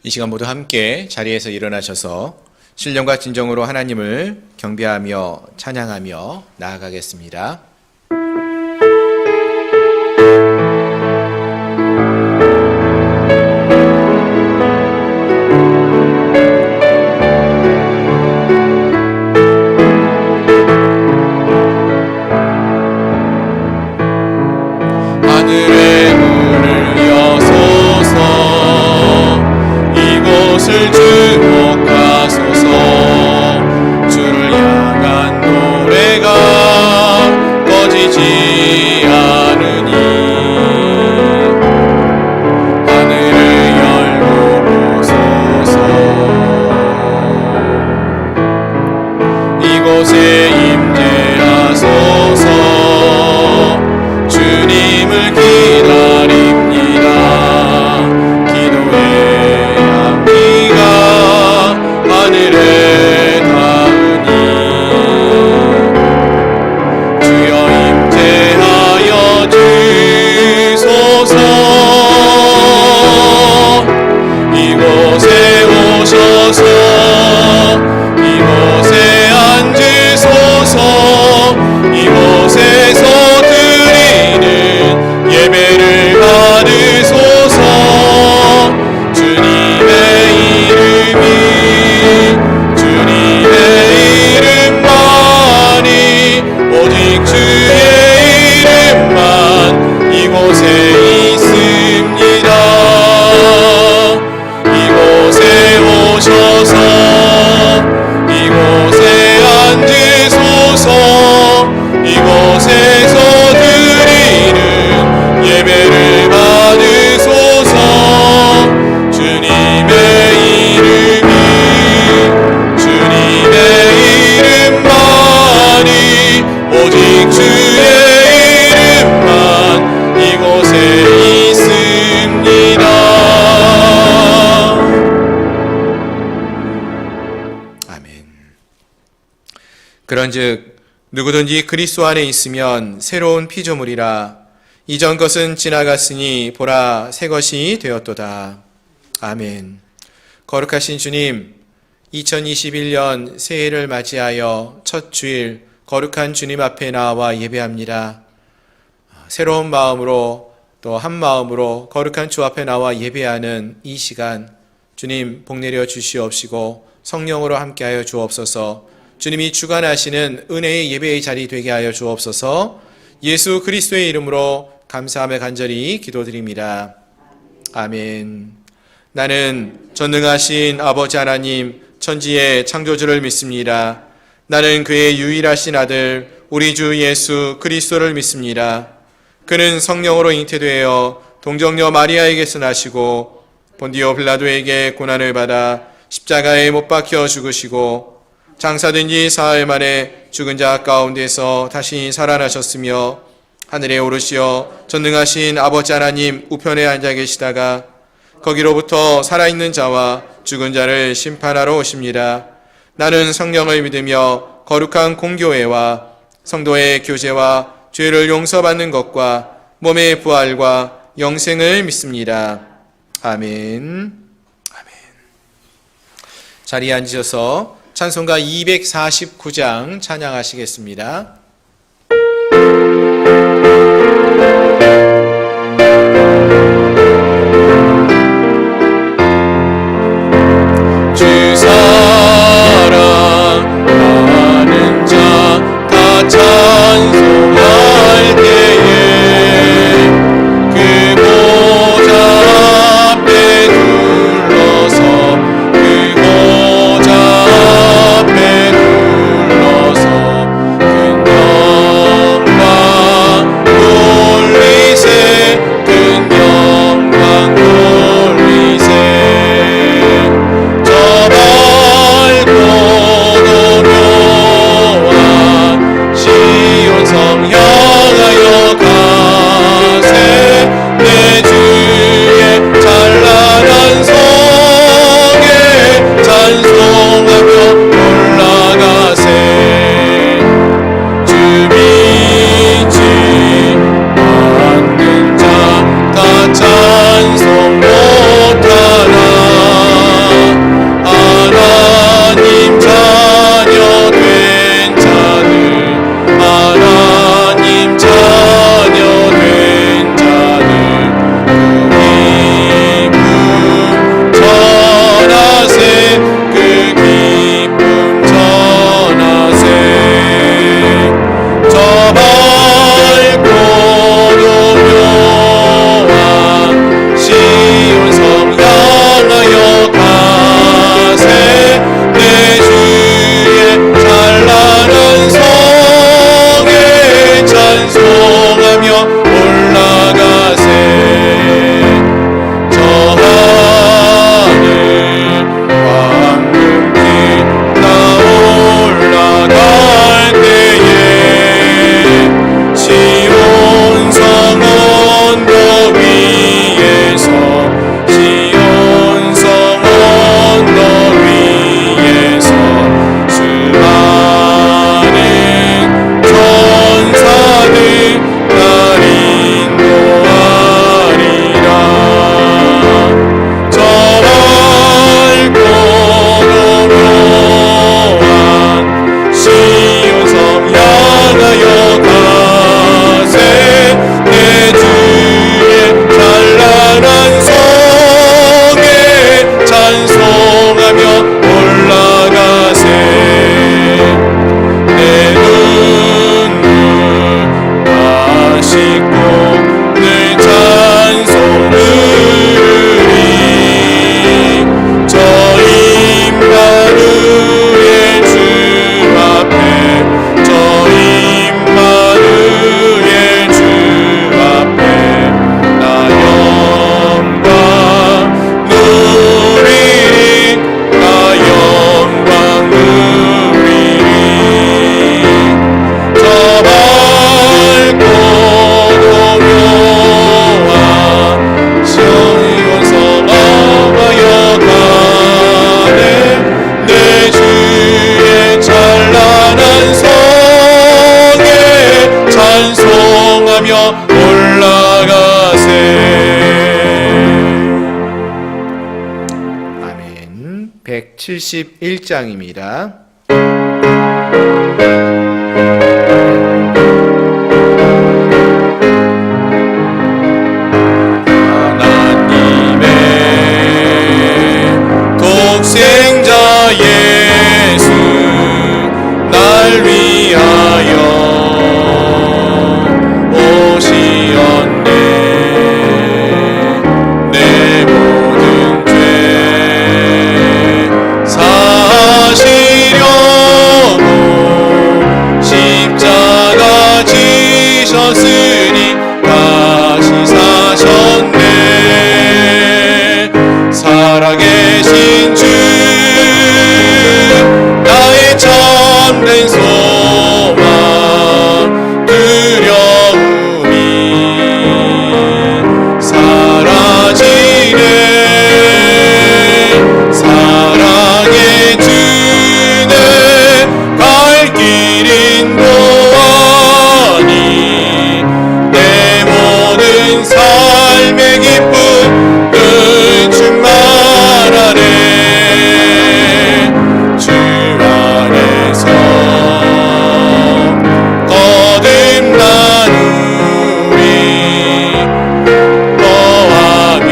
이 시간 모두 함께 자리에서 일어나셔서 신령과 진정으로 하나님을 경배하며 찬양하며 나아가겠습니다. 하늘의 문을 여소서, 이곳을 주목하소서. 주를 향한 노래가 꺼지지 않으니 하늘을 열고 보소서. 이곳에 임재하소서. 주님을 기다립니다. 기도의 향기가 하늘에 닿으니 주여 임재하여 주소서. 이곳에 오셔서 이곳에 앉으소서. 이곳에서 예배를 받으소서. 주님의 이름이 주님의 이름만이 오직 주의 이름만 이곳에 있습니다. 이곳에 오셔서 이곳에 앉으소서. 이곳에서 예배를 받으소서. 주님의 이름이 주님의 이름만이 오직 주의 이름만 이곳에 있습니다. 아멘. 그런즉 누구든지 그리스도 안에 있으면 새로운 피조물이라. 이전 것은 지나갔으니 보라 새 것이 되었도다. 아멘. 거룩하신 주님, 2021년 새해를 맞이하여 첫 주일 거룩한 주님 앞에 나와 예배합니다. 새로운 마음으로 또 한 마음으로 거룩한 주 앞에 나와 예배하는 이 시간 주님 복 내려 주시옵시고 성령으로 함께하여 주옵소서. 주님이 주관하시는 은혜의 예배의 자리 되게 하여 주옵소서. 예수 그리스도의 이름으로 감사하며 간절히 기도드립니다. 아멘. 나는 전능하신 아버지 하나님 천지의 창조주를 믿습니다. 나는 그의 유일하신 아들 우리 주 예수 그리스도를 믿습니다. 그는 성령으로 잉태되어 동정녀 마리아에게서 나시고 본디오 빌라도에게 고난을 받아 십자가에 못 박혀 죽으시고 장사된 지 사흘 만에 죽은 자 가운데서 다시 살아나셨으며 하늘에 오르시어 전능하신 아버지 하나님 우편에 앉아 계시다가 거기로부터 살아있는 자와 죽은 자를 심판하러 오십니다. 나는 성령을 믿으며 거룩한 공교회와 성도의 교제와 죄를 용서받는 것과 몸의 부활과 영생을 믿습니다. 아멘. 아멘. 자리에 앉으셔서 찬송가 249장 찬양하시겠습니다. 주 사랑하는 자 다 찬송할 때에 그 보좌 앞에 둘러서 그 보좌 앞에 둘러서 큰 71장입니다. 독생자 예수 날 위하여 오시었네. 내 모든 죄 사시려고 십자가 지셨으니 다시 사셨네. 살아계신 주 나의 참된 소망 두려움이 사라지네. 사랑의 주내 갈 길 인도하니 내 모든 삶의 기쁨 늘 충만하네. 주 안에서 거듭난 우리 너하며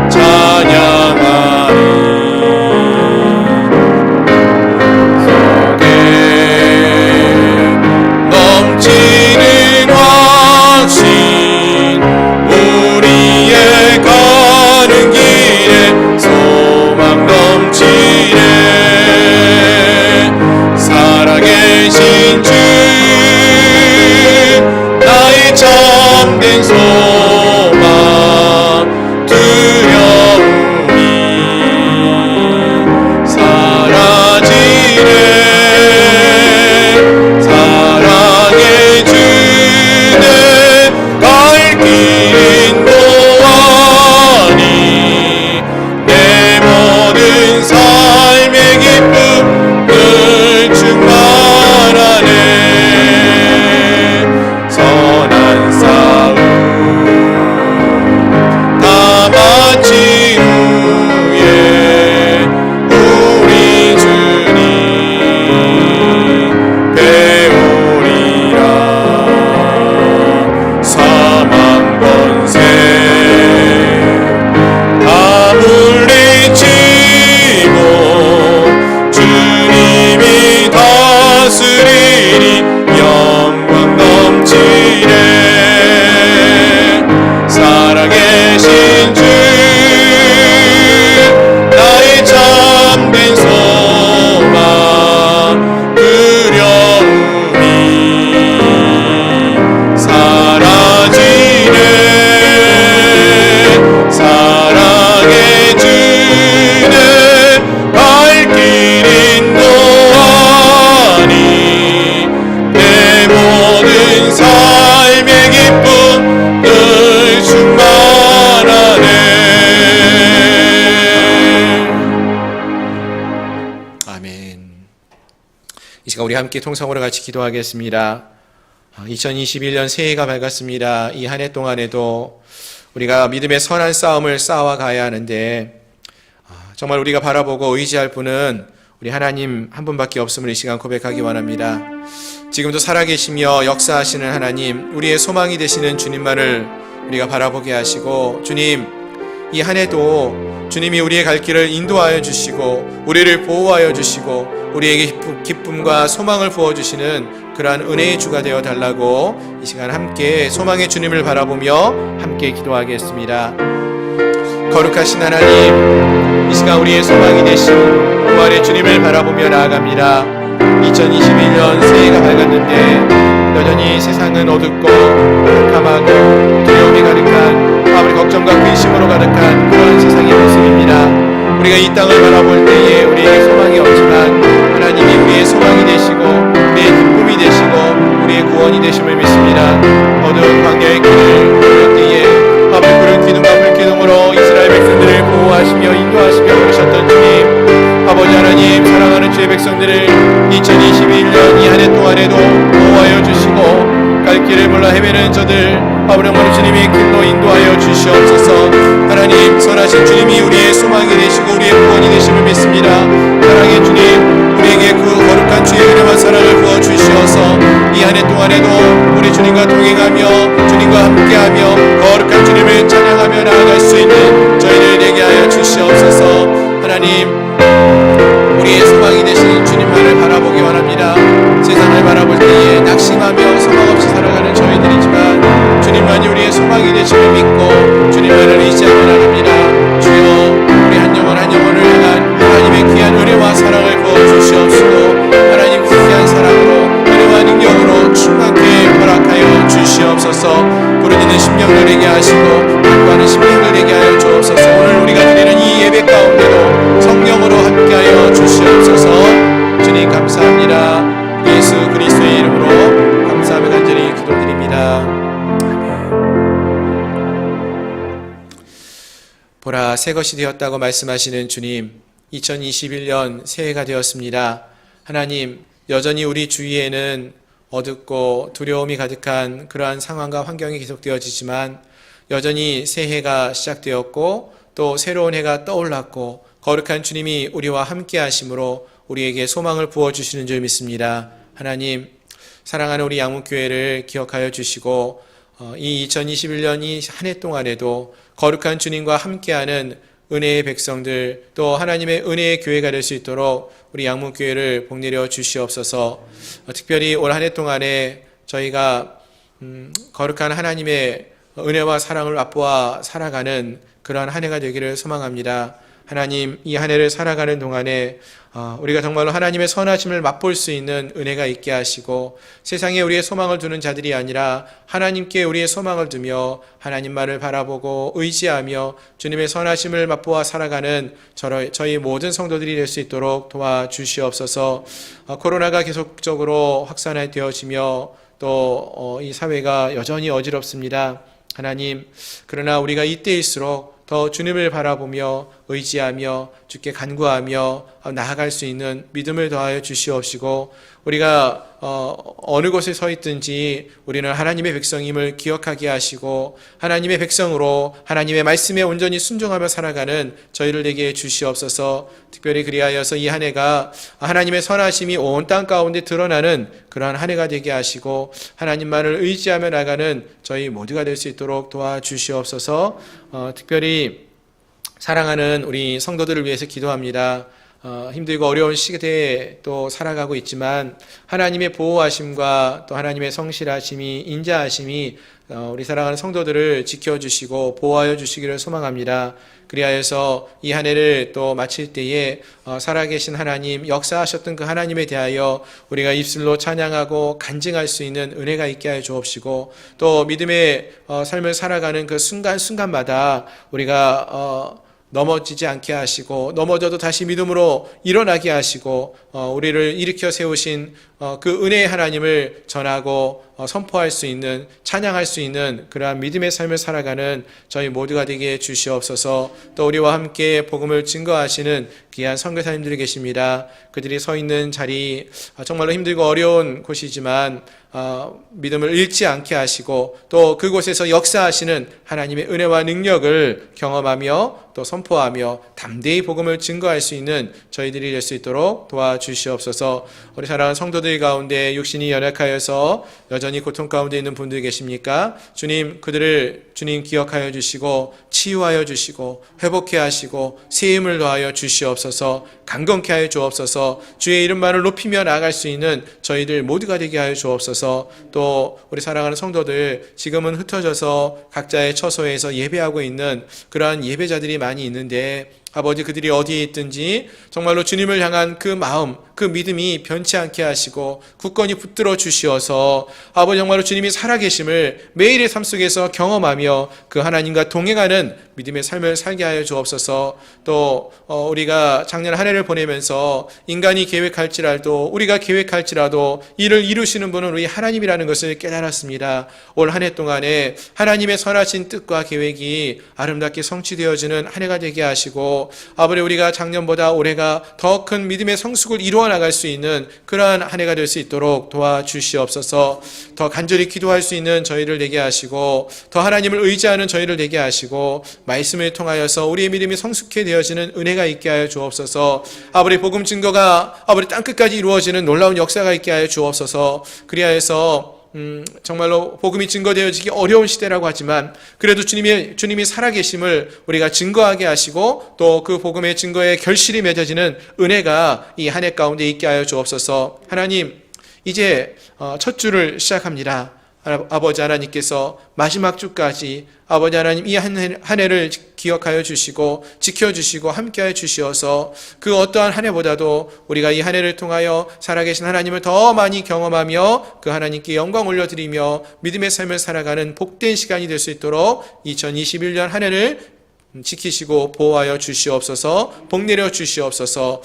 찬양하리. 속에 넘치는 확신 우리의 가는 길에 소망 넘치네. 살아계신 주 나의 참된 소망 두려움이 사라지네. 사랑의 주내 갈 길 인도하니 내 모든 삶의 기쁨 늘 충만하네. 선한 싸움 다 마친 후에 우리 주님 배우리라. 사망 권세 다 물리치고 주님이 다스리니 영광 넘치네. 살아계신 주 나의 참된 소망 두려움이 사라지네. 사랑의 주내 갈 길 인도하니 내 모든 삶의 기쁨 늘 충만하네. 아멘. 이 시간 우리 함께 통성으로 같이 기도하겠습니다. 2021년 새해가 밝았습니다. 이 한 해 동안에도 우리가 믿음의 선한 싸움을 싸워 가야 하는데 정말 우리가 바라보고 의지할 분은 우리 하나님 한 분밖에 없음을 이 시간 고백하기 원합니다. 지금도 살아계시며 역사하시는 하나님, 우리의 소망이 되시는 주님만을 우리가 바라보게 하시고, 주님, 이 한 해도 주님이 우리의 갈 길을 인도하여 주시고 우리를 보호하여 주시고 우리에게 기쁨과 소망을 부어주시는 그러한 은혜의 주가 되어 달라고 이 시간 함께 소망의 주님을 바라보며 함께 기도하겠습니다. 거룩하신 하나님, 이 시간 우리의 소망이 되신 부활의 주님을 바라보며 나아갑니다. 2021년 새해가 밝았는데 여전히 세상은 어둡고 캄캄하고 두려움이 가득한, 아무리 걱정과 근심으로 가득한 그러한 세상의 모습입니다. 우리가 이 땅을 바라볼 때에 우리에게 소망이 없지만 하나님이 우리의 소망이 되시고 우리의 기쁨이 되시고 우리의 구원이 되심을 믿습니다. 어두운 광야의 길을 걸을 때에 앞을 구른 기둥과 불기둥으로 이스라엘 백성들을 보호하시며 인도하시며 오르셨던 주님, 아버지 하나님, 사랑하는 주의 백성들을 2021년 이 한 해 동안에도 보호하여 주시고 갈 길을 몰라 헤매는 저들 아버지 주님이 길로 인도하여 주시옵소서. 하나님 선하신 주님이 우리의 소망이 되시고 우리의 구원이 되심을 믿습니다. 사랑의 주님, 우리에게 그 거룩한 주의 은혜와 사랑을 부어주시어서 이 한 해 동안에도 우리 주님과 동행하며 주님과 함께하며 거룩한 주님을 찬양하며 나아갈 수 있는 저희를 되게 하여 주시옵소서. 하나님, 우리의 소망이 되신 주님만을 바라보기 원합니다. 세상을 바라볼 때에 낙심하며 소망 없이 살아가는 저희들이지만 주님만이 우리의 소망이 되심을 믿고 주님만을 의지하며 나갑니다. 주여, 우리 한 영혼 한 영혼을 향한 하나님의 귀한 은혜와 사랑을 부어주시옵시고 하나님 그 귀한 사랑으로 은혜와 능력으로 충만케 허락하여 주시옵소서. 부르짖는 심령을 되게 하시고 기도하는 심령을 되게 하여 주옵소서. 오늘 우리가 드리는 이 예배 가운데도 성령으로 함께하여 주시옵소서. 주님 감사합니다. 예수 그리스도의 이름으로 감사하며 간절히 기도드립니다. 보라, 새 것이 되었다고 말씀하시는 주님, 2021년 새해가 되었습니다. 하나님, 여전히 우리 주위에는 어둡고 두려움이 가득한 그러한 상황과 환경이 계속되어지지만 여전히 새해가 시작되었고 또 새로운 해가 떠올랐고 거룩한 주님이 우리와 함께 하심으로 우리에게 소망을 부어주시는 줄 믿습니다. 하나님, 사랑하는 우리 양문교회를 기억하여 주시고 이 2021년 이 한 해 동안에도 거룩한 주님과 함께하는 은혜의 백성들 또 하나님의 은혜의 교회가 될 수 있도록 우리 양문교회를 복내려 주시옵소서. 특별히 올 한 해 동안에 저희가 거룩한 하나님의 은혜와 사랑을 맛보아 살아가는 그러한 한 해가 되기를 소망합니다. 하나님, 이 한 해를 살아가는 동안에 우리가 정말로 하나님의 선하심을 맛볼 수 있는 은혜가 있게 하시고 세상에 우리의 소망을 두는 자들이 아니라 하나님께 우리의 소망을 두며 하나님만을 바라보고 의지하며 주님의 선하심을 맛보아 살아가는 저희 모든 성도들이 될 수 있도록 도와주시옵소서. 코로나가 계속적으로 확산되어지며 또 이 사회가 여전히 어지럽습니다. 하나님, 그러나 우리가 이때일수록 더 주님을 바라보며 의지하며 주께 간구하며 나아갈 수 있는 믿음을 더하여 주시옵시고 우리가 어느 곳에 서 있든지 우리는 하나님의 백성임을 기억하게 하시고 하나님의 백성으로 하나님의 말씀에 온전히 순종하며 살아가는 저희를 되게 해 주시옵소서. 특별히 그리하여서 이 한 해가 하나님의 선하심이 온 땅 가운데 드러나는 그러한 한 해가 되게 하시고 하나님만을 의지하며 나가는 저희 모두가 될 수 있도록 도와주시옵소서. 특별히 사랑하는 우리 성도들을 위해서 기도합니다. 힘들고 어려운 시대에 또 살아가고 있지만 하나님의 보호하심과 또 하나님의 성실하심이 인자하심이 우리 사랑하는 성도들을 지켜주시고 보호하여 주시기를 소망합니다. 그리하여서 이 한 해를 또 마칠 때에 살아계신 하나님, 역사하셨던 그 하나님에 대하여 우리가 입술로 찬양하고 간증할 수 있는 은혜가 있게 하여 주옵시고 또 믿음의 삶을 살아가는 그 순간순간마다 우리가 넘어지지 않게 하시고 넘어져도 다시 믿음으로 일어나게 하시고 우리를 일으켜 세우신 그 은혜의 하나님을 전하고 선포할 수 있는 찬양할 수 있는 그러한 믿음의 삶을 살아가는 저희 모두가 되게 해 주시옵소서. 또 우리와 함께 복음을 증거하시는 귀한 선교사님들이 계십니다. 그들이 서 있는 자리 정말로 힘들고 어려운 곳이지만 믿음을 잃지 않게 하시고 또 그곳에서 역사하시는 하나님의 은혜와 능력을 경험하며 또 선포하며 담대히 복음을 증거할 수 있는 저희들이 될 수 있도록 도와주시옵소서. 우리 사랑하는 성도들 가운데 육신이 연약하여서 여전히 고통 가운데 있는 분들이 계십니까? 주님, 그들을 주님 기억하여 주시고 치유하여 주시고 회복해 하시고 새 힘을 더하여 주시옵소서. 강건케 하여 주옵소서. 주의 이름만을 높이며 나아갈 수 있는 저희들 모두가 되게 하여 주옵소서. 또 우리 사랑하는 성도들 지금은 흩어져서 각자의 처소에서 예배하고 있는 그러한 예배자들이 많이 있는데 아버지, 그들이 어디에 있든지 정말로 주님을 향한 그 마음, 그 믿음이 변치 않게 하시고 굳건히 붙들어 주시어서 아버지 정말로 주님이 살아계심을 매일의 삶 속에서 경험하며 그 하나님과 동행하는 믿음의 삶을 살게 하여 주옵소서. 또 우리가 작년 한 해를 보내면서 인간이 계획할지라도 우리가 계획할지라도 이를 이루시는 분은 우리 하나님이라는 것을 깨달았습니다. 올 한 해 동안에 하나님의 선하신 뜻과 계획이 아름답게 성취되어지는 한 해가 되게 하시고 주시고 아버지 우리가 작년보다 올해가 더 큰 믿음의 성숙을 이루어 나갈 수 있는 그러한 한 해가 될 수 있도록 도와주시옵소서. 더 간절히 기도할 수 있는 저희를 되게 하시고 더 하나님을 의지하는 저희를 되게 하시고 말씀을 통하여서 우리의 믿음이 성숙해 되어지는 은혜가 있게 하여 주옵소서. 아버지 복음 증거가 아버지 땅끝까지 이루어지는 놀라운 역사가 있게 하여 주옵소서. 그리하여서 정말로 복음이 증거되어지기 어려운 시대라고 하지만 그래도 주님이 살아계심을 우리가 증거하게 하시고 또 그 복음의 증거에 결실이 맺어지는 은혜가 이 한 해 가운데 있게 하여 주옵소서. 하나님 이제 첫 주를 시작합니다. 아버지 하나님께서 마지막 주까지 아버지 하나님 이 한 해를 기억하여 주시고 지켜주시고 함께하여 주시어서 그 어떠한 한 해보다도 우리가 이 한 해를 통하여 살아계신 하나님을 더 많이 경험하며 그 하나님께 영광 올려드리며 믿음의 삶을 살아가는 복된 시간이 될 수 있도록 2021년 한 해를 지키시고 보호하여 주시옵소서. 복 내려 주시옵소서.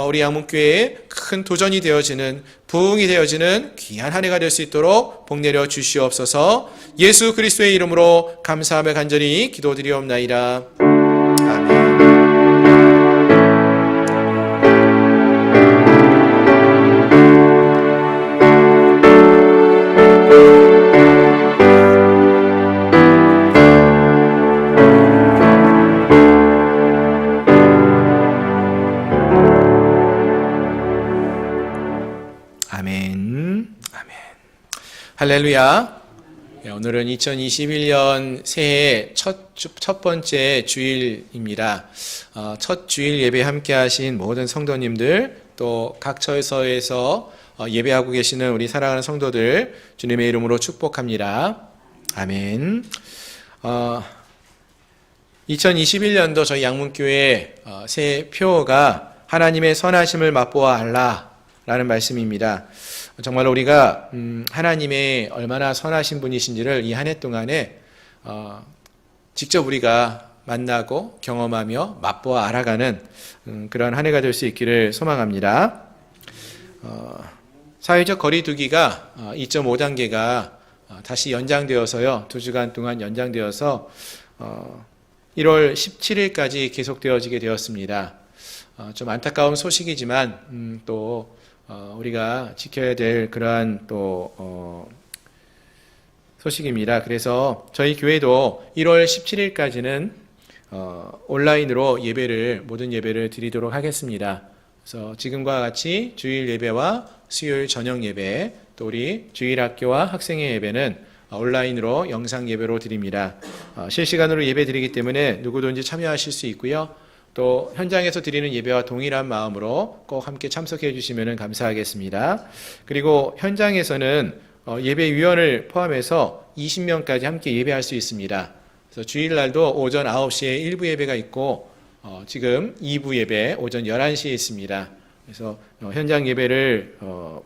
우리 양문교회에 큰 도전이 되어지는 부흥이 되어지는 귀한 한 해가 될 수 있도록 복 내려 주시옵소서. 예수 그리스도의 이름으로 감사하며 간절히 기도드리옵나이다. 아멘. 할렐루야. 오늘은 2021년 새해 첫 번째 주일입니다. 첫 주일 예배 함께 하신 모든 성도님들 또 각 처소에서 예배하고 계시는 우리 사랑하는 성도들 주님의 이름으로 축복합니다. 아멘. 2021년도 저희 양문교회 새해 표어가 하나님의 선하심을 맛보아 알라라는 말씀입니다. 정말 우리가 하나님의 얼마나 선하신 분이신지를 이 한 해 동안에 직접 우리가 만나고 경험하며 맛보아 알아가는 그런 한 해가 될 수 있기를 소망합니다. 사회적 거리두기가 2.5단계가 다시 연장되어서요. 2주간 동안 연장되어서 1월 17일까지 계속되어지게 되었습니다. 좀 안타까운 소식이지만 또 우리가 지켜야 될 그러한 또 소식입니다. 그래서 저희 교회도 1월 17일까지는 온라인으로 모든 예배를 드리도록 하겠습니다. 그래서 지금과 같이 주일 예배와 수요일 저녁 예배, 또 우리 주일학교와 학생의 예배는 온라인으로 영상 예배로 드립니다. 실시간으로 예배 드리기 때문에 누구든지 참여하실 수 있고요. 또 현장에서 드리는 예배와 동일한 마음으로 꼭 함께 참석해 주시면 감사하겠습니다. 그리고 현장에서는 예배위원을 포함해서 20명까지 함께 예배할 수 있습니다. 그래서 주일날도 오전 9시에 1부 예배가 있고 지금 2부 예배 오전 11시에 있습니다. 그래서 현장 예배를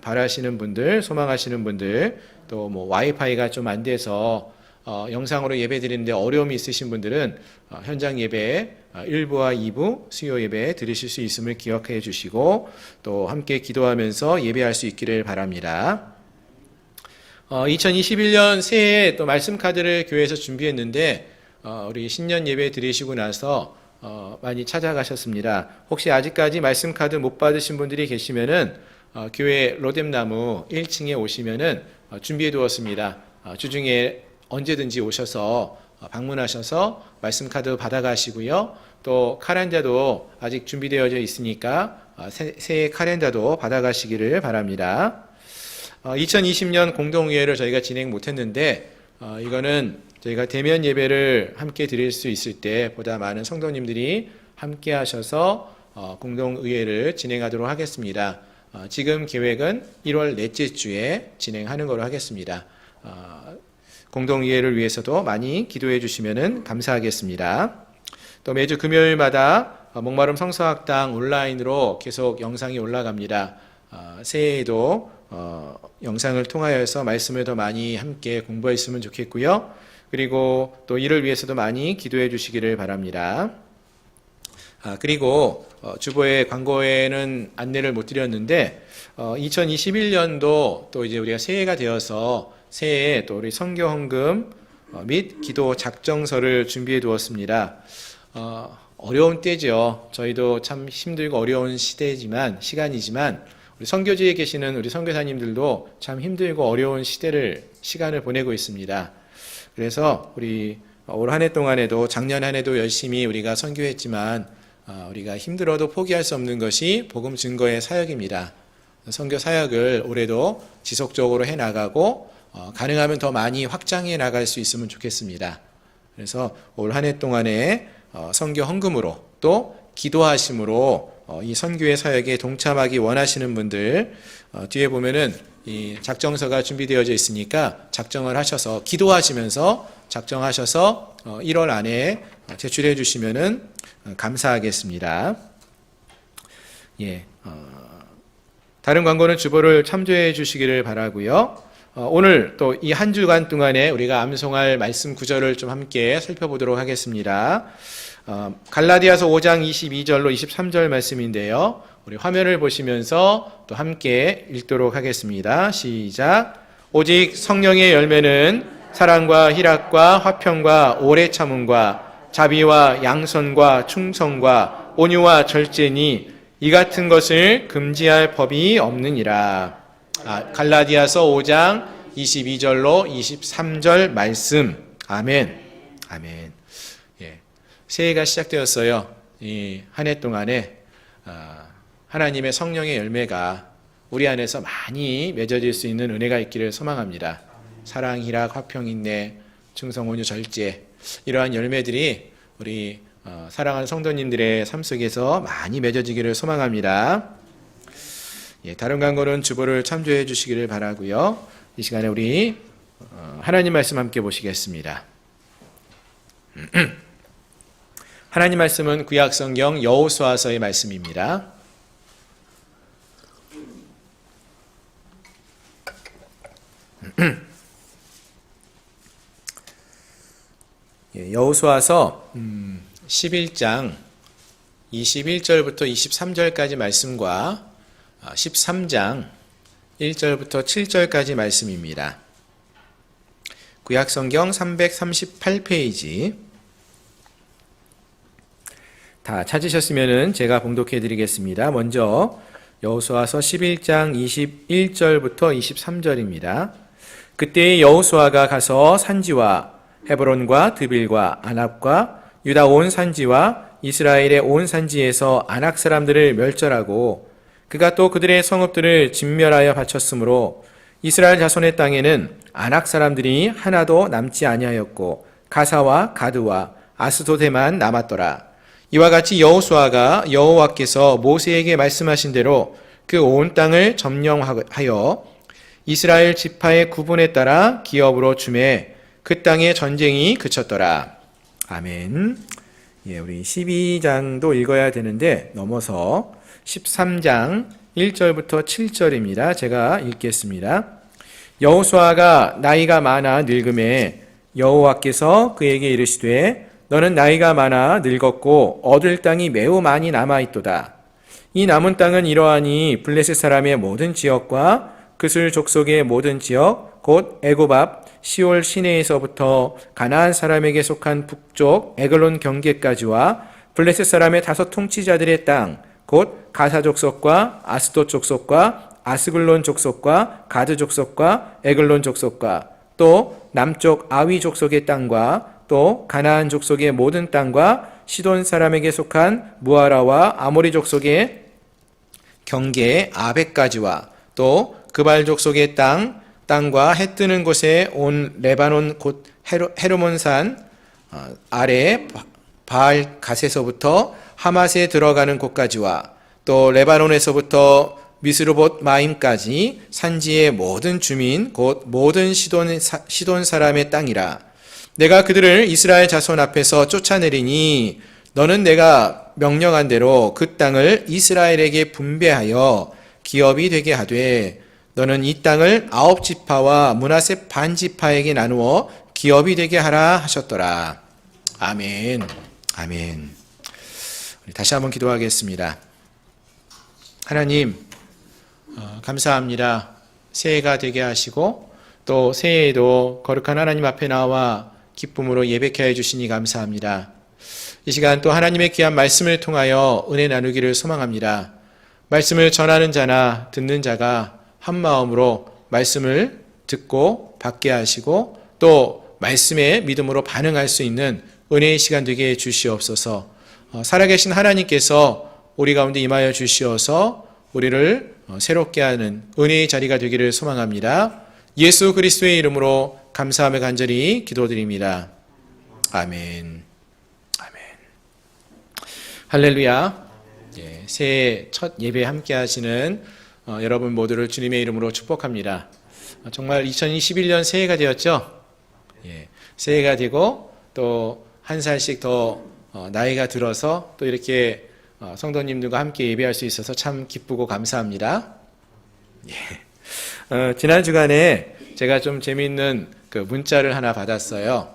바라시는 분들, 소망하시는 분들, 또 뭐 와이파이가 좀 안 돼서 영상으로 예배 드리는데 어려움이 있으신 분들은 현장 예배 1부와 2부 수요 예배 드리실 수 있음을 기억해 주시고 또 함께 기도하면서 예배할 수 있기를 바랍니다. 2021년 새해에 또 말씀 카드를 교회에서 준비했는데 우리 신년 예배 드리시고 나서 많이 찾아가셨습니다. 혹시 아직까지 말씀 카드 못 받으신 분들이 계시면은 교회 로뎀나무 1층에 오시면은 준비해 두었습니다. 주중에 언제든지 오셔서 방문하셔서 말씀 카드 받아가시고요. 또 카렌다도 아직 준비되어져 있으니까 새해 카렌다도 받아가시기를 바랍니다. 2020년 공동의회를 저희가 진행 못했는데 이거는 저희가 대면 예배를 함께 드릴 수 있을 때 보다 많은 성도님들이 함께 하셔서 공동의회를 진행하도록 하겠습니다. 지금 계획은 1월 넷째 주에 진행하는 걸로 하겠습니다. 공동의회를 위해서도 많이 기도해 주시면 감사하겠습니다. 또 매주 금요일마다 목마름 성서학당 온라인으로 계속 영상이 올라갑니다. 새해에도 영상을 통하여서 말씀을 더 많이 함께 공부했으면 좋겠고요. 그리고 또 이를 위해서도 많이 기도해 주시기를 바랍니다. 그리고 주보의 광고에는 안내를 못 드렸는데 2021년도 또 이제 우리가 새해가 되어서 새해에 또 우리 선교 헌금 및 기도 작정서를 준비해 두었습니다. 어려운 때죠. 저희도 참 힘들고 어려운 시간이지만 우리 선교지에 계시는 우리 선교사님들도 참 힘들고 어려운 시간을 보내고 있습니다. 그래서 우리 올 한 해 동안에도 작년 한 해도 열심히 우리가 선교했지만 우리가 힘들어도 포기할 수 없는 것이 복음 증거의 사역입니다. 선교 사역을 올해도 지속적으로 해나가고 가능하면 더 많이 확장해 나갈 수 있으면 좋겠습니다. 그래서 올 한 해 동안에 선교 헌금으로 또 기도하심으로 이 선교의 사역에 동참하기 원하시는 분들 뒤에 보면은 이 작정서가 준비되어져 있으니까 작정을 하셔서 기도하시면서 작정하셔서 1월 안에 제출해 주시면은 감사하겠습니다. 예. 다른 광고는 주보를 참조해 주시기를 바라고요. 오늘 또 이 한 주간 동안에 우리가 암송할 말씀 구절을 좀 함께 살펴보도록 하겠습니다. 갈라디아서 5장 22절로 23절 말씀인데요. 우리 화면을 보시면서 또 함께 읽도록 하겠습니다. 시작. 오직 성령의 열매는 사랑과 희락과 화평과 오래 참음과 자비와 양선과 충성과 온유와 절제니 이 같은 것을 금지할 법이 없느니라. 갈라디아서 5장 22절로 23절 말씀. 아멘. 아멘. 예. 새해가 시작되었어요. 이 한 해 동안에 하나님의 성령의 열매가 우리 안에서 많이 맺어질 수 있는 은혜가 있기를 소망합니다. 사랑, 희락, 화평, 인내, 충성, 온유, 절제, 이러한 열매들이 우리 사랑하는 성도님들의 삶 속에서 많이 맺어지기를 소망합니다. 예, 다른 광고는 주보를 참조해 주시기를 바라고요. 이 시간에 우리 하나님 말씀 함께 보시겠습니다. 하나님 말씀은 구약 성경 여호수아서의 말씀입니다. 예, 여호수아서 11장 21절부터 23절까지 말씀과 13장 1절부터 7절까지 말씀입니다. 구약성경 338페이지. 다 찾으셨으면 제가 봉독해 드리겠습니다. 먼저 여호수아서 11장 21절부터 23절입니다. 그때 여호수아가 가서 산지와 헤브론과 드빌과 아납과 유다 온 산지와 이스라엘의 온 산지에서 아낙 사람들을 멸절하고 그가 또 그들의 성읍들을 진멸하여 바쳤으므로 이스라엘 자손의 땅에는 아낙 사람들이 하나도 남지 아니하였고 가사와 가드와 아스도데만 남았더라. 이와 같이 여호수아가 여호와께서 모세에게 말씀하신 대로 그 온 땅을 점령하여 이스라엘 지파의 구분에 따라 기업으로 주매 그 땅의 전쟁이 그쳤더라. 아멘. 예, 우리 12장도 읽어야 되는데 넘어서 13장 1절부터 7절입니다. 제가 읽겠습니다. 여호수아가 나이가 많아 늙음에 여호와께서 그에게 이르시되 너는 나이가 많아 늙었고 얻을 땅이 매우 많이 남아있도다. 이 남은 땅은 이러하니 블레셋 사람의 모든 지역과 그술 족속의 모든 지역 곧 애굽 앞 시올 시내에서부터 가나안 사람에게 속한 북쪽 에글론 경계까지와 블레셋 사람의 5 통치자들의 땅 곧 가사 족속과 아스돗 족속과 아스글론 족속과 가드 족속과 에글론 족속과 또 남쪽 아위 족속의 땅과 또 가나안 족속의 모든 땅과 시돈 사람에게 속한 무아라와 아모리 족속의 경계 아벡까지와 또 그발 족속의 땅과 해 뜨는 곳에 온 레바논 곧 헤르몬산 아래 바알 갓에서부터 하맛에 들어가는 곳까지와 또 레바논에서부터 미스르봇 마임까지 산지의 모든 주민 곧 모든 시돈 사람의 땅이라. 내가 그들을 이스라엘 자손 앞에서 쫓아내리니 너는 내가 명령한 대로 그 땅을 이스라엘에게 분배하여 기업이 되게 하되 너는 이 땅을 9지파와 므낫세 반지파에게 나누어 기업이 되게 하라 하셨더라. 아멘. 아멘. 다시 한번 기도하겠습니다. 하나님, 감사합니다. 새해가 되게 하시고 또 새해에도 거룩한 하나님 앞에 나와 기쁨으로 예배케 해주시니 감사합니다. 이 시간 또 하나님의 귀한 말씀을 통하여 은혜 나누기를 소망합니다. 말씀을 전하는 자나 듣는 자가 한 마음으로 말씀을 듣고 받게 하시고 또 말씀에 믿음으로 반응할 수 있는 은혜의 시간 되게 해 주시옵소서. 살아계신 하나님께서 우리 가운데 임하여 주시어서 우리를 새롭게 하는 은혜의 자리가 되기를 소망합니다. 예수 그리스도의 이름으로 감사하며 간절히 기도드립니다. 아멘. 아멘. 할렐루야. 새해 첫 예배 함께 하시는 여러분 모두를 주님의 이름으로 축복합니다. 정말 2021년 새해가 되었죠? 새해가 되고 또 한 살씩 더 나이가 들어서 또 이렇게 성도님들과 함께 예배할 수 있어서 참 기쁘고 감사합니다. 지난 주간에 제가 좀 재미있는 그 문자를 하나 받았어요.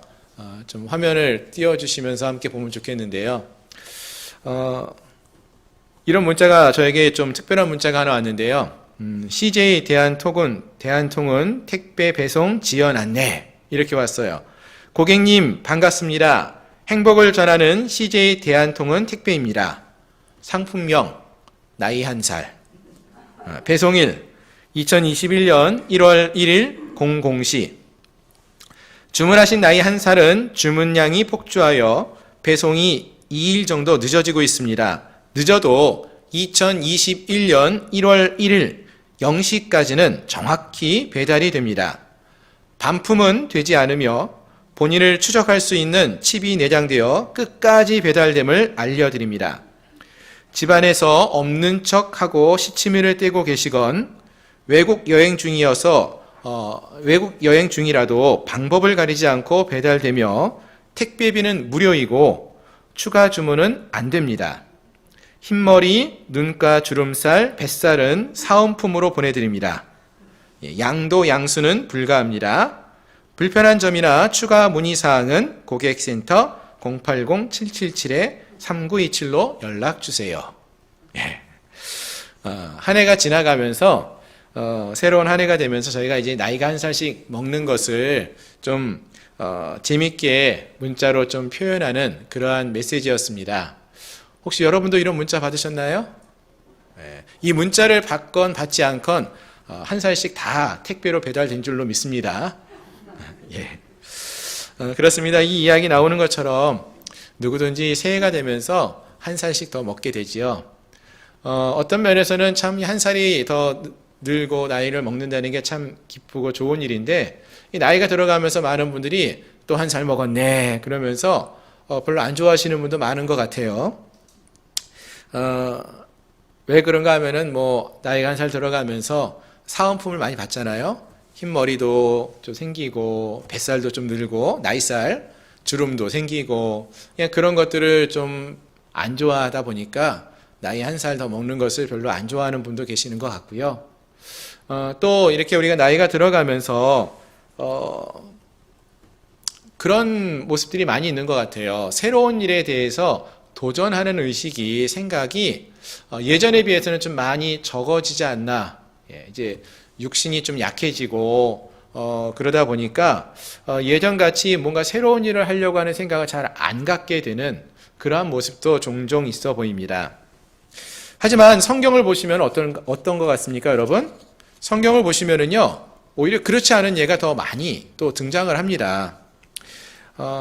좀 화면을 띄워주시면서 함께 보면 좋겠는데요. 이런 문자가 저에게 좀 특별한 문자가 하나 왔는데요. CJ 대한통운 택배 배송 지연 안내 이렇게 왔어요. 고객님 반갑습니다. 행복을 전하는 CJ 대한통운 택배입니다. 상품명 나이 1살 배송일 2021년 1월 1일 00시 주문하신 나이 1살은 주문량이 폭주하여 배송이 2일 정도 늦어지고 있습니다. 늦어도 2021년 1월 1일 0시까지는 정확히 배달이 됩니다. 반품은 되지 않으며 본인을 추적할 수 있는 칩이 내장되어 끝까지 배달됨을 알려드립니다. 집안에서 없는 척하고 시치미를 떼고 계시건 외국 여행 중이라도 방법을 가리지 않고 배달되며 택배비는 무료이고 추가 주문은 안 됩니다. 흰머리, 눈가 주름살, 뱃살은 사은품으로 보내드립니다. 양도 양수는 불가합니다. 불편한 점이나 추가 문의사항은 고객센터 080-777-3927로 연락주세요. 한 해가 지나가면서 새로운 한 해가 되면서 저희가 이제 나이가 1살씩 먹는 것을 좀 재밌게 문자로 좀 표현하는 그러한 메시지였습니다. 혹시 여러분도 이런 문자 받으셨나요? 이 문자를 받건 받지 않건 1살씩 다 택배로 배달된 줄로 믿습니다. 그렇습니다. 이 이야기 나오는 것처럼 누구든지 새해가 되면서 1살씩 더 먹게 되지요. 어떤 면에서는 참 1살이 더 늘고 나이를 먹는다는 게 참 기쁘고 좋은 일인데 이 나이가 들어가면서 많은 분들이 또 1살 먹었네 그러면서 별로 안 좋아하시는 분도 많은 것 같아요. 왜 그런가 하면은 뭐 나이가 1살 들어가면서 사은품을 많이 받잖아요. 흰머리도 좀 생기고 뱃살도 좀 늘고 나이살 주름도 생기고 그냥 그런 것들을 좀 안 좋아하다 보니까 나이 1살 더 먹는 것을 별로 안 좋아하는 분도 계시는 것 같고요. 또 이렇게 우리가 나이가 들어가면서 그런 모습들이 많이 있는 것 같아요. 새로운 일에 대해서 도전하는 의식이 생각이 예전에 비해서는 좀 많이 적어지지 않나. 이제 육신이 좀 약해지고 그러다 보니까 예전같이 뭔가 새로운 일을 하려고 하는 생각을 잘 안 갖게 되는 그러한 모습도 종종 있어 보입니다. 하지만 성경을 보시면 어떤 것 같습니까, 여러분? 성경을 보시면은요, 오히려 그렇지 않은 예가 더 많이 또 등장을 합니다.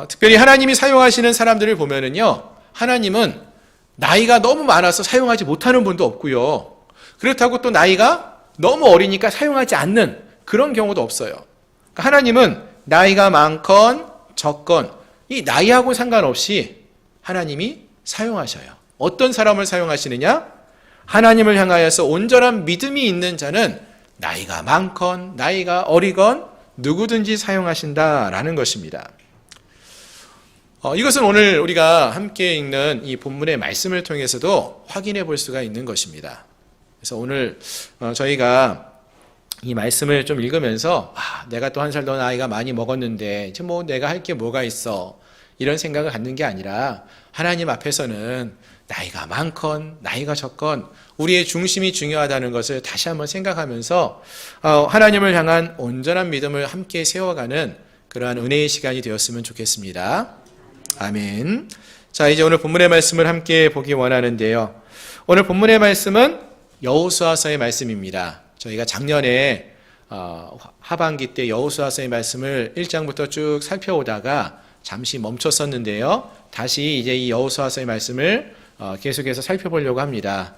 특별히 하나님이 사용하시는 사람들을 보면은요, 하나님은 나이가 너무 많아서 사용하지 못하는 분도 없고요. 그렇다고 또 나이가 너무 어리니까 사용하지 않는 그런 경우도 없어요. 그러니까 하나님은 나이가 많건 적건 이 나이하고 상관없이 하나님이 사용하셔요. 어떤 사람을 사용하시느냐? 하나님을 향하여서 온전한 믿음이 있는 자는 나이가 많건 나이가 어리건 누구든지 사용하신다라는 것입니다. 이것은 오늘 우리가 함께 읽는 이 본문의 말씀을 통해서도 확인해 볼 수가 있는 것입니다. 그래서 오늘 저희가 이 말씀을 좀 읽으면서 내가 또 1살 더 나이가 많이 먹었는데 이제 뭐 내가 할 게 뭐가 있어 이런 생각을 갖는 게 아니라 하나님 앞에서는 나이가 많건 나이가 적건 우리의 중심이 중요하다는 것을 다시 한번 생각하면서 하나님을 향한 온전한 믿음을 함께 세워가는 그러한 은혜의 시간이 되었으면 좋겠습니다. 아멘. 자, 이제 오늘 본문의 말씀을 함께 보기 원하는데요. 오늘 본문의 말씀은 여호수아서의 말씀입니다. 저희가 작년에 하반기 때 여호수아서의 말씀을 1장부터 쭉 살펴오다가 잠시 멈췄었는데요. 다시 이제 이 여호수아서의 말씀을 계속해서 살펴보려고 합니다.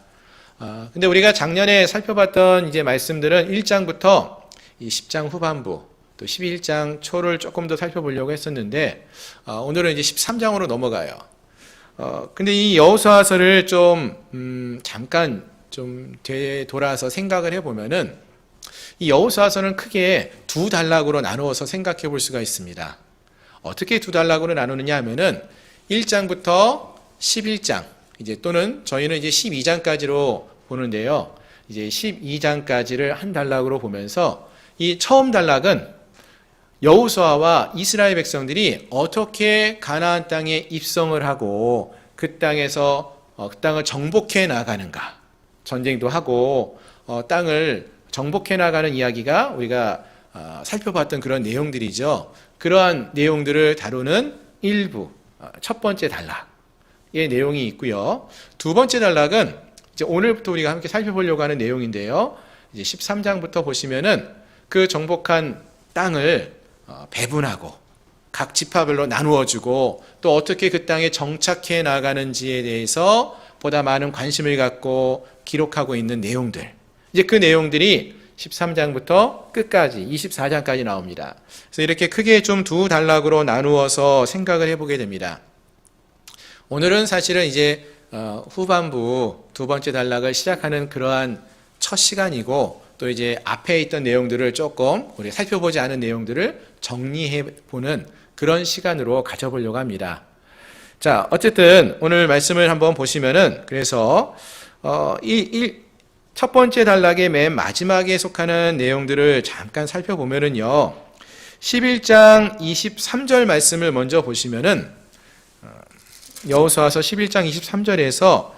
근데 우리가 작년에 살펴봤던 이제 말씀들은 1장부터 이 10장 후반부 또 11장 초를 조금 더 살펴보려고 했었는데 오늘은 이제 13장으로 넘어가요. 근데 이 여호수아서를 좀 잠깐 좀 되돌아서 생각을 해보면은 이 여호수아서는 크게 두 단락으로 나누어서 생각해 볼 수가 있습니다. 어떻게 두 단락으로 나누느냐 하면은 1장부터 11장 이제 또는 저희는 이제 12장까지로 보는데요. 이제 12장까지를 한 단락으로 보면서 이 처음 단락은 여호수아와 이스라엘 백성들이 어떻게 가나안 땅에 입성을 하고 그 땅에서 그 땅을 정복해 나가는가, 전쟁도 하고 땅을 정복해 나가는 이야기가 우리가 살펴봤던 그런 내용들이죠. 그러한 내용들을 다루는 일부 첫 번째 단락의 내용이 있고요. 두 번째 단락은 이제 오늘부터 우리가 함께 살펴보려고 하는 내용인데요. 이제 13장부터 보시면은 그 정복한 땅을 배분하고 각 지파별로 나누어주고 또 어떻게 그 땅에 정착해 나가는지에 대해서 보다 많은 관심을 갖고 기록하고 있는 내용들. 이제 그 내용들이 13장부터 끝까지 24장까지 나옵니다. 그래서 이렇게 크게 좀 두 단락으로 나누어서 생각을 해보게 됩니다. 오늘은 사실은 이제 후반부 두 번째 단락을 시작하는 그러한 첫 시간이고 또 이제 앞에 있던 내용들을 조금 우리 살펴보지 않은 내용들을 정리해 보는 그런 시간으로 가져보려고 합니다. 자, 어쨌든 오늘 말씀을 한번 보시면은 그래서 첫 번째 단락의 맨 마지막에 속하는 내용들을 잠깐 살펴보면은요. 11장 23절 말씀을 먼저 보시면은 여호수아서 11장 23절에서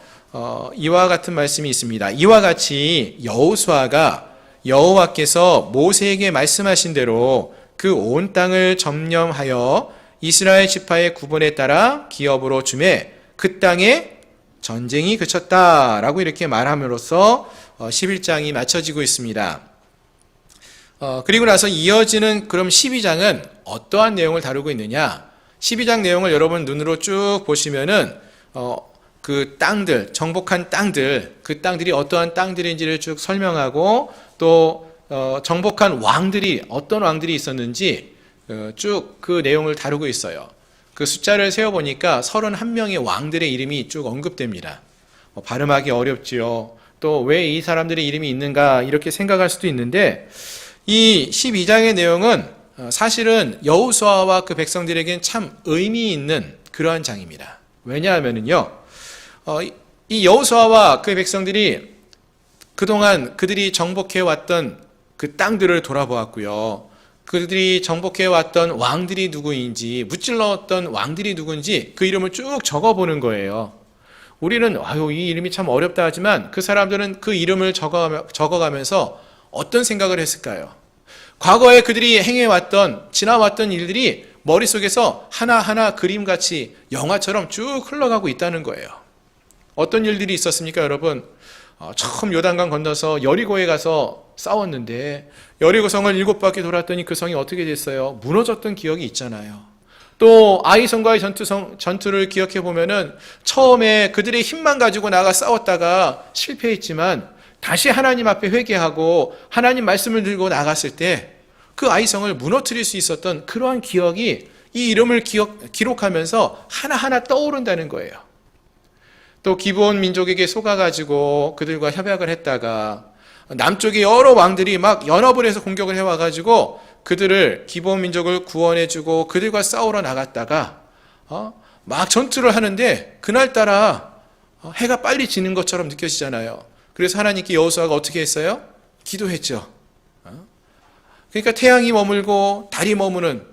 이와 같은 말씀이 있습니다. 이와 같이 여호수아가 여호와께서 모세에게 말씀하신 대로 그 온 땅을 점령하여 이스라엘 지파의 구분에 따라 기업으로 주매 그 땅에 전쟁이 그쳤다라고 이렇게 말함으로써 11장이 마쳐지고 있습니다. 그리고 나서 이어지는 그럼 12장은 어떠한 내용을 다루고 있느냐? 12장 내용을 여러분 눈으로 쭉 보시면은 그 땅들, 정복한 땅들, 그 땅들이 어떠한 땅들인지를 쭉 설명하고 또 정복한 왕들이 어떤 왕들이 있었는지 쭉 그 내용을 다루고 있어요. 그 숫자를 세어보니까 31명의 왕들의 이름이 쭉 언급됩니다. 발음하기 어렵지요. 또 왜 이 사람들의 이름이 있는가 이렇게 생각할 수도 있는데 이 12장의 내용은 사실은 여호수아와 그 백성들에겐 참 의미 있는 그러한 장입니다. 왜냐하면은요, 이 여호수아와 그 백성들이 그동안 그들이 정복해왔던 그 땅들을 돌아보았고요. 그들이 정복해왔던 왕들이 누구인지, 무찔러왔던 왕들이 누군지 그 이름을 쭉 적어보는 거예요. 우리는 이 이름이 참 어렵다 하지만 그 사람들은 그 이름을 적어가면서 어떤 생각을 했을까요? 과거에 그들이 행해왔던, 지나왔던 일들이 머릿속에서 하나하나 그림같이 영화처럼 쭉 흘러가고 있다는 거예요. 어떤 일들이 있었습니까, 여러분? 처음 요단강 건너서 여리고에 가서 싸웠는데 여리고 성을 7바퀴 돌았더니 그 성이 어떻게 됐어요? 무너졌던 기억이 있잖아요. 또 아이성과의 전투를 기억해 보면은 처음에 그들의 힘만 가지고 나가 싸웠다가 실패했지만 다시 하나님 앞에 회개하고 하나님 말씀을 들고 나갔을 때 그 아이성을 무너뜨릴 수 있었던 그러한 기억이 이 이름을 기록하면서 하나하나 떠오른다는 거예요. 또 기브온 민족에게 속아가지고 그들과 협약을 했다가 남쪽의 여러 왕들이 막 연합을 해서 공격을 해와가지고 그들을 기브온 민족을 구원해주고 그들과 싸우러 나갔다가 막 전투를 하는데 그날따라 해가 빨리 지는 것처럼 느껴지잖아요. 그래서 하나님께 여호수아가 어떻게 했어요? 기도했죠. 그러니까 태양이 머물고 달이 머무는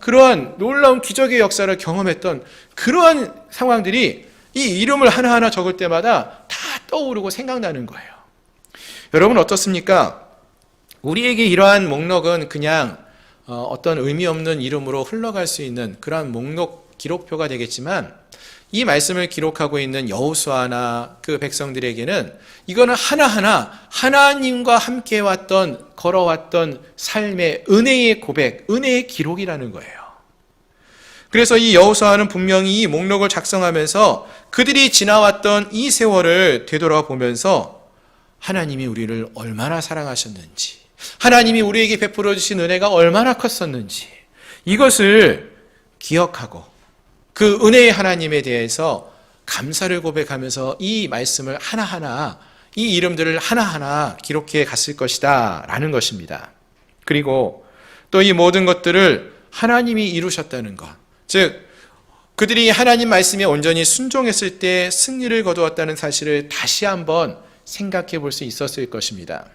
그러한 놀라운 기적의 역사를 경험했던 그러한 상황들이 이 이름을 하나하나 적을 때마다 다 떠오르고 생각나는 거예요. 여러분 어떻습니까? 우리에게 이러한 목록은 그냥 어떤 의미 없는 이름으로 흘러갈 수 있는 그러한 목록 기록표가 되겠지만 이 말씀을 기록하고 있는 여호수아나 그 백성들에게는 이거는 하나하나 하나님과 함께 왔던 걸어왔던 삶의 은혜의 고백, 은혜의 기록이라는 거예요. 그래서 이 여호수아는 분명히 이 목록을 작성하면서 그들이 지나왔던 이 세월을 되돌아보면서 하나님이 우리를 얼마나 사랑하셨는지, 하나님이 우리에게 베풀어 주신 은혜가 얼마나 컸었는지 이것을 기억하고 그 은혜의 하나님에 대해서 감사를 고백하면서 이 말씀을 하나하나, 이 이름들을 하나하나 기록해 갔을 것이다 라는 것입니다. 그리고 또 이 모든 것들을 하나님이 이루셨다는 것, 즉 그들이 하나님 말씀에 온전히 순종했을 때 승리를 거두었다는 사실을 다시 한번 생각해 볼 수 있었을 것입니다.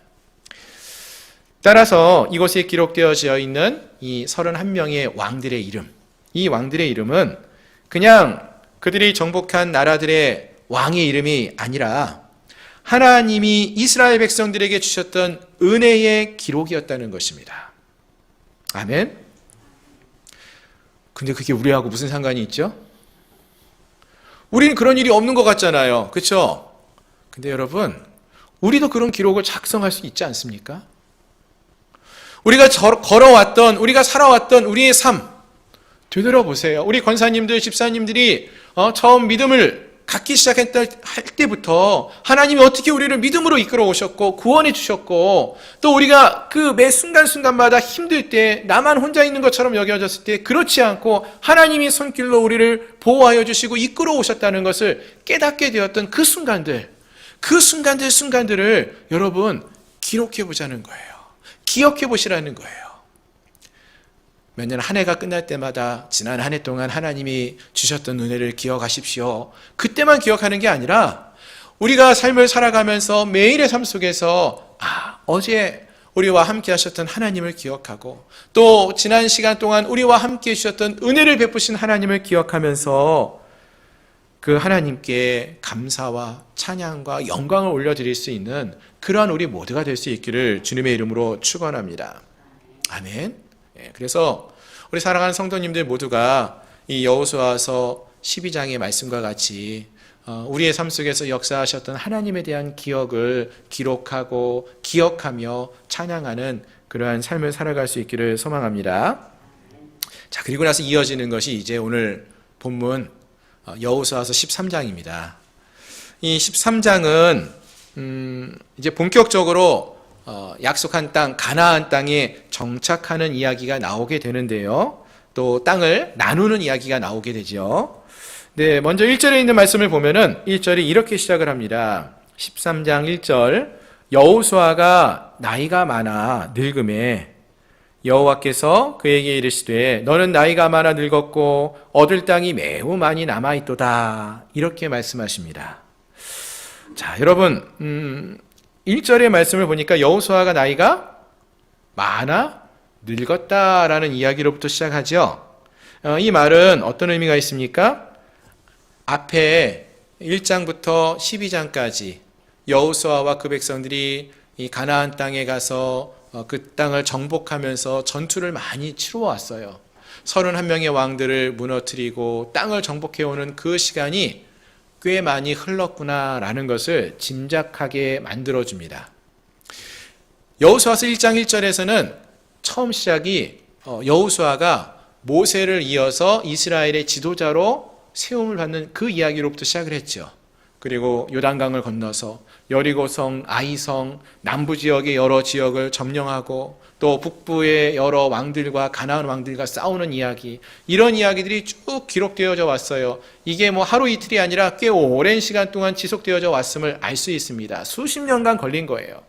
따라서 이곳에 기록되어져 있는 이 31명의 왕들의 이름, 이 왕들의 이름은 그냥 그들이 정복한 나라들의 왕의 이름이 아니라 하나님이 이스라엘 백성들에게 주셨던 은혜의 기록이었다는 것입니다. 아멘. 근데 그게 우리하고 무슨 상관이 있죠? 우리는 그런 일이 없는 것 같잖아요. 그렇죠? 근데 여러분, 우리도 그런 기록을 작성할 수 있지 않습니까? 우리가 걸어왔던, 우리가 살아왔던 우리의 삶 되돌아보세요. 우리 권사님들, 집사님들이 처음 믿음을 갖기 시작할 때부터 하나님이 어떻게 우리를 믿음으로 이끌어 오셨고 구원해 주셨고, 또 우리가 그 매 순간순간마다 힘들 때 나만 혼자 있는 것처럼 여겨졌을 때 그렇지 않고 하나님이 손길로 우리를 보호하여 주시고 이끌어 오셨다는 것을 깨닫게 되었던 그 순간들을 여러분 기록해 보자는 거예요. 기억해 보시라는 거예요. 매년 한 해가 끝날 때마다 지난 한 해 동안 하나님이 주셨던 은혜를 기억하십시오. 그때만 기억하는 게 아니라 우리가 삶을 살아가면서 매일의 삶 속에서 어제 우리와 함께 하셨던 하나님을 기억하고 또 지난 시간 동안 우리와 함께 해주셨던 은혜를 베푸신 하나님을 기억하면서 그 하나님께 감사와 찬양과 영광을 올려드릴 수 있는 그러한 우리 모두가 될 수 있기를 주님의 이름으로 축원합니다. 아멘. 그래서 우리 사랑하는 성도님들 모두가 이 여호수아서 12장의 말씀과 같이 우리의 삶 속에서 역사하셨던 하나님에 대한 기억을 기록하고 기억하며 찬양하는 그러한 삶을 살아갈 수 있기를 소망합니다. 자, 그리고 나서 이어지는 것이 이제 오늘 본문 여호수아서 13장입니다. 이 13장은 이제 본격적으로 약속한 땅, 가나안 땅에 정착하는 이야기가 나오게 되는데요. 또 땅을 나누는 이야기가 나오게 되죠. 네, 먼저 1절에 있는 말씀을 보면은 1절이 이렇게 시작을 합니다. 13장 1절, 여호수아가 나이가 많아 늙음에 여호와께서 그에게 이르시되 너는 나이가 많아 늙었고 얻을 땅이 매우 많이 남아있도다. 이렇게 말씀하십니다. 자, 여러분 1절의 말씀을 보니까 여호수아가 나이가 많아 늙었다라는 이야기로부터 시작하죠. 이 말은 어떤 의미가 있습니까? 앞에 1장부터 12장까지 여호수아와 그 백성들이 이 가나안 땅에 가서 그 땅을 정복하면서 전투를 많이 치루어왔어요. 31명의 왕들을 무너뜨리고 땅을 정복해오는 그 시간이 꽤 많이 흘렀구나라는 것을 짐작하게 만들어줍니다. 여호수아서 1장 1절에서는 처음 시작이 여호수아가 모세를 이어서 이스라엘의 지도자로 세움을 받는 그 이야기로부터 시작을 했죠. 그리고 요단강을 건너서 여리고성, 아이성, 남부 지역의 여러 지역을 점령하고 또 북부의 여러 왕들과 가나안 왕들과 싸우는 이야기, 이런 이야기들이 쭉 기록되어져 왔어요. 이게 뭐 하루 이틀이 아니라 꽤 오랜 시간 동안 지속되어져 왔음을 알 수 있습니다. 수십 년간 걸린 거예요.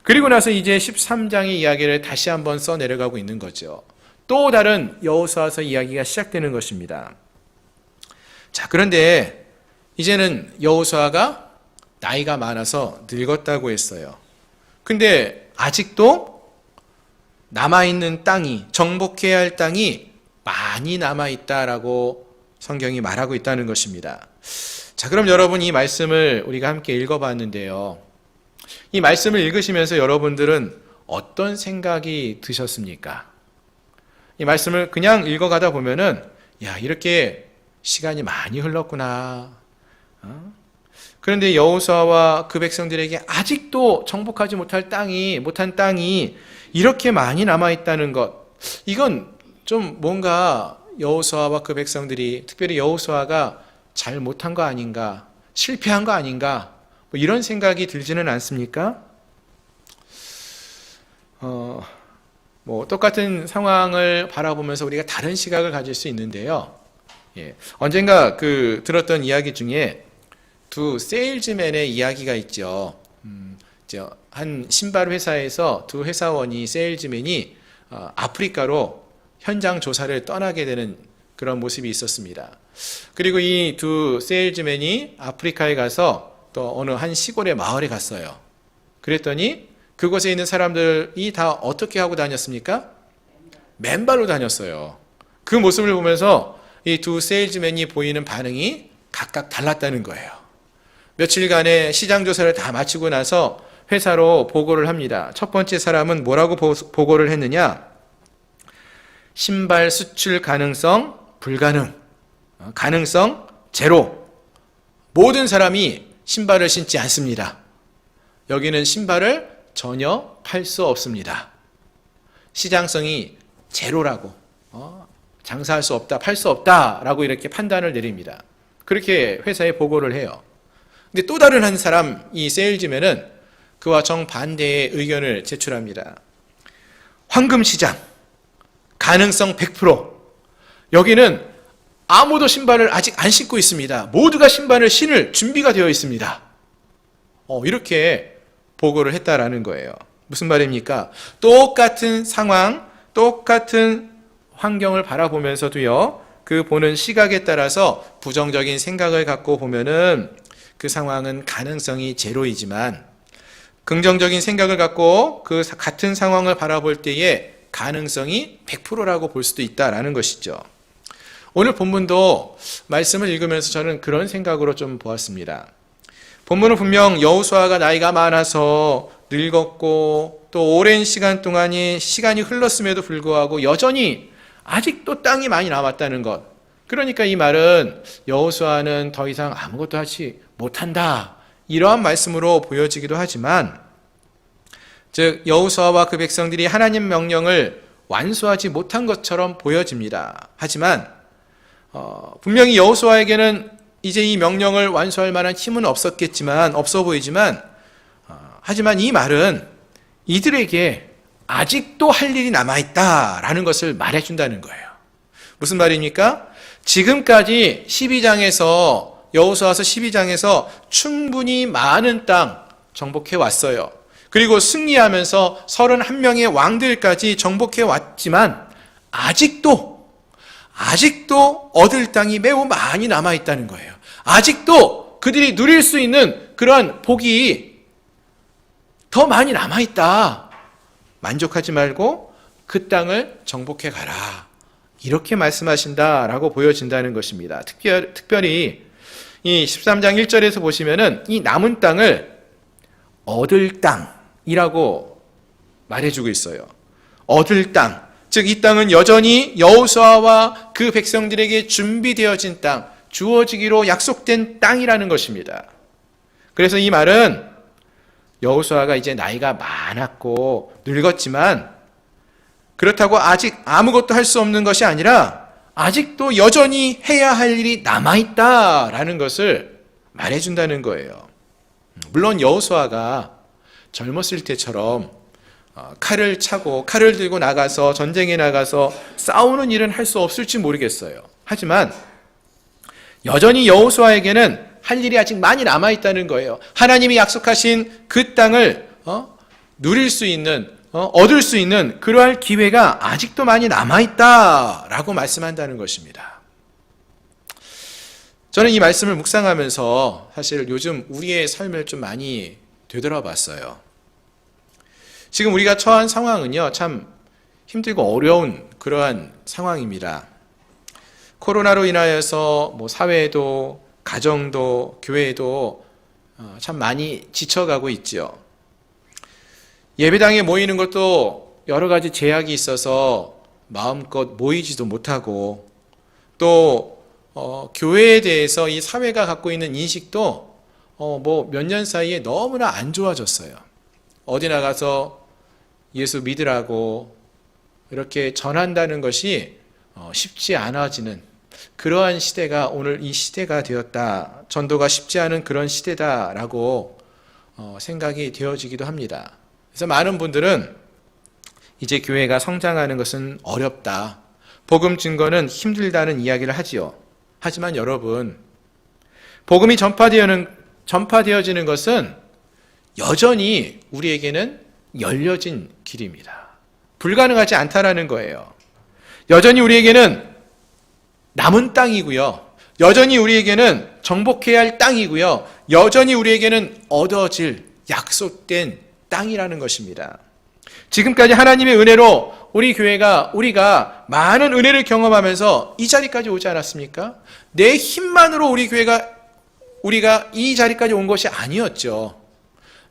그리고 나서 이제 13장의 이야기를 다시 한번 써내려가고 있는 거죠. 또 다른 여호수아서 이야기가 시작되는 것입니다. 자, 그런데 이제는 여호수아가 나이가 많아서 늙었다고 했어요. 근데 아직도 남아있는 땅이, 정복해야 할 땅이 많이 남아있다라고 성경이 말하고 있다는 것입니다. 자, 그럼 여러분 이 말씀을 우리가 함께 읽어봤는데요. 이 말씀을 읽으시면서 여러분들은 어떤 생각이 드셨습니까? 이 말씀을 그냥 읽어가다 보면은 야, 이렇게 시간이 많이 흘렀구나. 그런데 여호수아와 그 백성들에게 아직도 정복하지 못한 땅이 이렇게 많이 남아 있다는 것. 이건 좀 뭔가 여호수아와 그 백성들이, 특별히 여호수아가 잘 못한 거 아닌가, 실패한 거 아닌가, 뭐 이런 생각이 들지는 않습니까? 뭐 똑같은 상황을 바라보면서 우리가 다른 시각을 가질 수 있는데요. 언젠가 들었던 이야기 중에 두 세일즈맨의 이야기가 있죠. 한 신발 회사에서 두 회사원이, 세일즈맨이 아프리카로 현장 조사를 떠나게 되는 그런 모습이 있었습니다. 그리고 이 두 세일즈맨이 아프리카에 가서 또 어느 한 시골의 마을에 갔어요. 그랬더니 그곳에 있는 사람들이 다 어떻게 하고 다녔습니까? 맨발로 다녔어요. 그 모습을 보면서 이 두 세일즈맨이 보이는 반응이 각각 달랐다는 거예요. 며칠간의 시장 조사를 다 마치고 나서 회사로 보고를 합니다. 첫 번째 사람은 뭐라고 보고를 했느냐? 신발 수출 가능성 불가능, 가능성 제로. 모든 사람이 신발을 신지 않습니다. 여기는 신발을 전혀 팔 수 없습니다. 시장성이 제로라고, 장사할 수 없다, 팔 수 없다라고 이렇게 판단을 내립니다. 그렇게 회사에 보고를 해요. 근데 또 다른 한 사람, 이 세일즈맨은 그와 정반대의 의견을 제출합니다. 황금시장, 가능성 100%. 여기는 아무도 신발을 아직 안 신고 있습니다. 모두가 신발을 신을 준비가 되어 있습니다. 이렇게 보고를 했다라는 거예요. 무슨 말입니까? 똑같은 상황, 똑같은 환경을 바라보면서도요, 그 보는 시각에 따라서 부정적인 생각을 갖고 보면은 그 상황은 가능성이 제로이지만, 긍정적인 생각을 갖고 그 같은 상황을 바라볼 때에 가능성이 100%라고 볼 수도 있다라는 것이죠. 오늘 본문도 말씀을 읽으면서 저는 그런 생각으로 좀 보았습니다. 본문은 분명 여호수아가 나이가 많아서 늙었고 또 오랜 시간 동안이 시간이 흘렀음에도 불구하고 여전히 아직도 땅이 많이 남았다는 것. 그러니까 이 말은 여호수아는 더 이상 아무것도 하지 못한다, 이러한 말씀으로 보여지기도 하지만, 즉 여호수아와 그 백성들이 하나님 명령을 완수하지 못한 것처럼 보여집니다. 하지만 분명히 여호수아에게는 이제 이 명령을 완수할 만한 힘은 없어 보이지만, 하지만 이 말은 이들에게 아직도 할 일이 남아있다라는 것을 말해준다는 거예요. 무슨 말입니까? 지금까지 12장에서, 여호수아서 12장에서 충분히 많은 땅 정복해 왔어요. 그리고 승리하면서 31명의 왕들까지 정복해 왔지만 아직도 얻을 땅이 매우 많이 남아있다는 거예요. 아직도 그들이 누릴 수 있는 그러한 복이 더 많이 남아있다. 만족하지 말고 그 땅을 정복해 가라, 이렇게 말씀하신다라고 보여진다는 것입니다. 특별히 이 13장 1절에서 보시면은 이 남은 땅을 얻을 땅이라고 말해주고 있어요. 얻을 땅. 즉 이 땅은 여전히 여호수아와 그 백성들에게 준비되어진 땅, 주어지기로 약속된 땅이라는 것입니다. 그래서 이 말은 여호수아가 이제 나이가 많았고 늙었지만 그렇다고 아직 아무것도 할 수 없는 것이 아니라 아직도 여전히 해야 할 일이 남아있다라는 것을 말해준다는 거예요. 물론 여호수아가 젊었을 때처럼 칼을 차고 칼을 들고 나가서 전쟁에 나가서 싸우는 일은 할 수 없을지 모르겠어요. 하지만 여전히 여호수아에게는 할 일이 아직 많이 남아있다는 거예요. 하나님이 약속하신 그 땅을 누릴 수 있는, 얻을 수 있는 그러할 기회가 아직도 많이 남아있다라고 말씀한다는 것입니다. 저는 이 말씀을 묵상하면서 사실 요즘 우리의 삶을 좀 많이 되돌아봤어요. 지금 우리가 처한 상황은요, 참 힘들고 어려운 그러한 상황입니다. 코로나로 인하여서 사회도, 가정도, 교회도 참 많이 지쳐가고 있지요. 예배당에 모이는 것도 여러 가지 제약이 있어서 마음껏 모이지도 못하고, 또 교회에 대해서 이 사회가 갖고 있는 인식도 뭐 몇 년 사이에 너무나 안 좋아졌어요. 어디 나가서 예수 믿으라고 이렇게 전한다는 것이 쉽지 않아지는 그러한 시대가 오늘 이 시대가 되었다. 전도가 쉽지 않은 그런 시대다라고 생각이 되어지기도 합니다. 그래서 많은 분들은 이제 교회가 성장하는 것은 어렵다. 복음 증거는 힘들다는 이야기를 하지요. 하지만 여러분, 복음이 전파되어지는 것은 여전히 우리에게는 열려진 길입니다. 불가능하지 않다라는 거예요. 여전히 우리에게는 남은 땅이고요. 여전히 우리에게는 정복해야 할 땅이고요. 여전히 우리에게는 얻어질 약속된 땅이라는 것입니다. 지금까지 하나님의 은혜로 우리가 많은 은혜를 경험하면서 이 자리까지 오지 않았습니까? 내 힘만으로 우리가 이 자리까지 온 것이 아니었죠.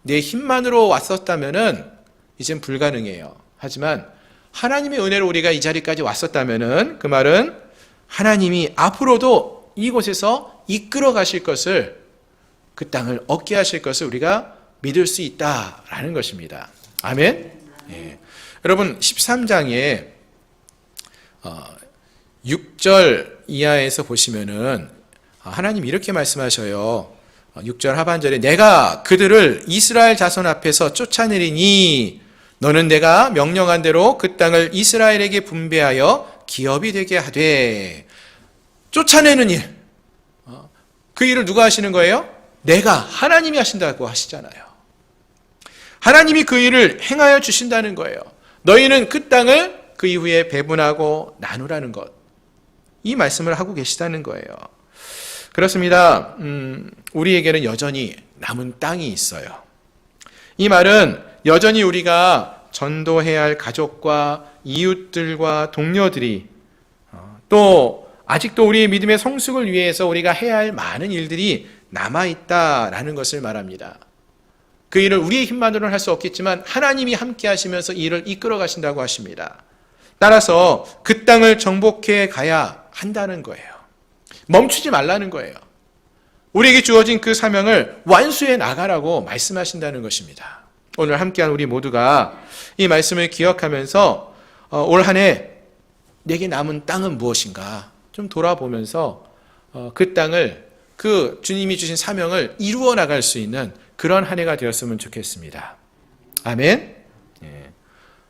내 힘만으로 왔었다면은 이젠 불가능해요. 하지만 하나님의 은혜로 우리가 이 자리까지 왔었다면은 그 말은 하나님이 앞으로도 이곳에서 이끌어 가실 것을, 그 땅을 얻게 하실 것을 우리가 믿을 수 있다라는 것입니다. 아멘. 예. 여러분 13장에 6절 이하에서 보시면은 하나님 이렇게 말씀하셔요. 6절 하반절에 내가 그들을 이스라엘 자손 앞에서 쫓아내리니 너는 내가 명령한 대로 그 땅을 이스라엘에게 분배하여 기업이 되게 하되. 쫓아내는 일, 그 일을 누가 하시는 거예요? 내가, 하나님이 하신다고 하시잖아요. 하나님이 그 일을 행하여 주신다는 거예요. 너희는 그 땅을 그 이후에 배분하고 나누라는 것, 이 말씀을 하고 계시다는 거예요. 그렇습니다. 우리에게는 여전히 남은 땅이 있어요. 이 말은 여전히 우리가 전도해야 할 가족과 이웃들과 동료들이, 또 아직도 우리의 믿음의 성숙을 위해서 우리가 해야 할 많은 일들이 남아있다라는 것을 말합니다. 그 일을 우리의 힘만으로는 할 수 없겠지만 하나님이 함께 하시면서 이 일을 이끌어 가신다고 하십니다. 따라서 그 땅을 정복해 가야 한다는 거예요. 멈추지 말라는 거예요. 우리에게 주어진 그 사명을 완수해 나가라고 말씀하신다는 것입니다. 오늘 함께한 우리 모두가 이 말씀을 기억하면서 올 한 해 내게 남은 땅은 무엇인가 좀 돌아보면서 그 땅을, 그 주님이 주신 사명을 이루어 나갈 수 있는 그런 한 해가 되었으면 좋겠습니다. 아멘. 예.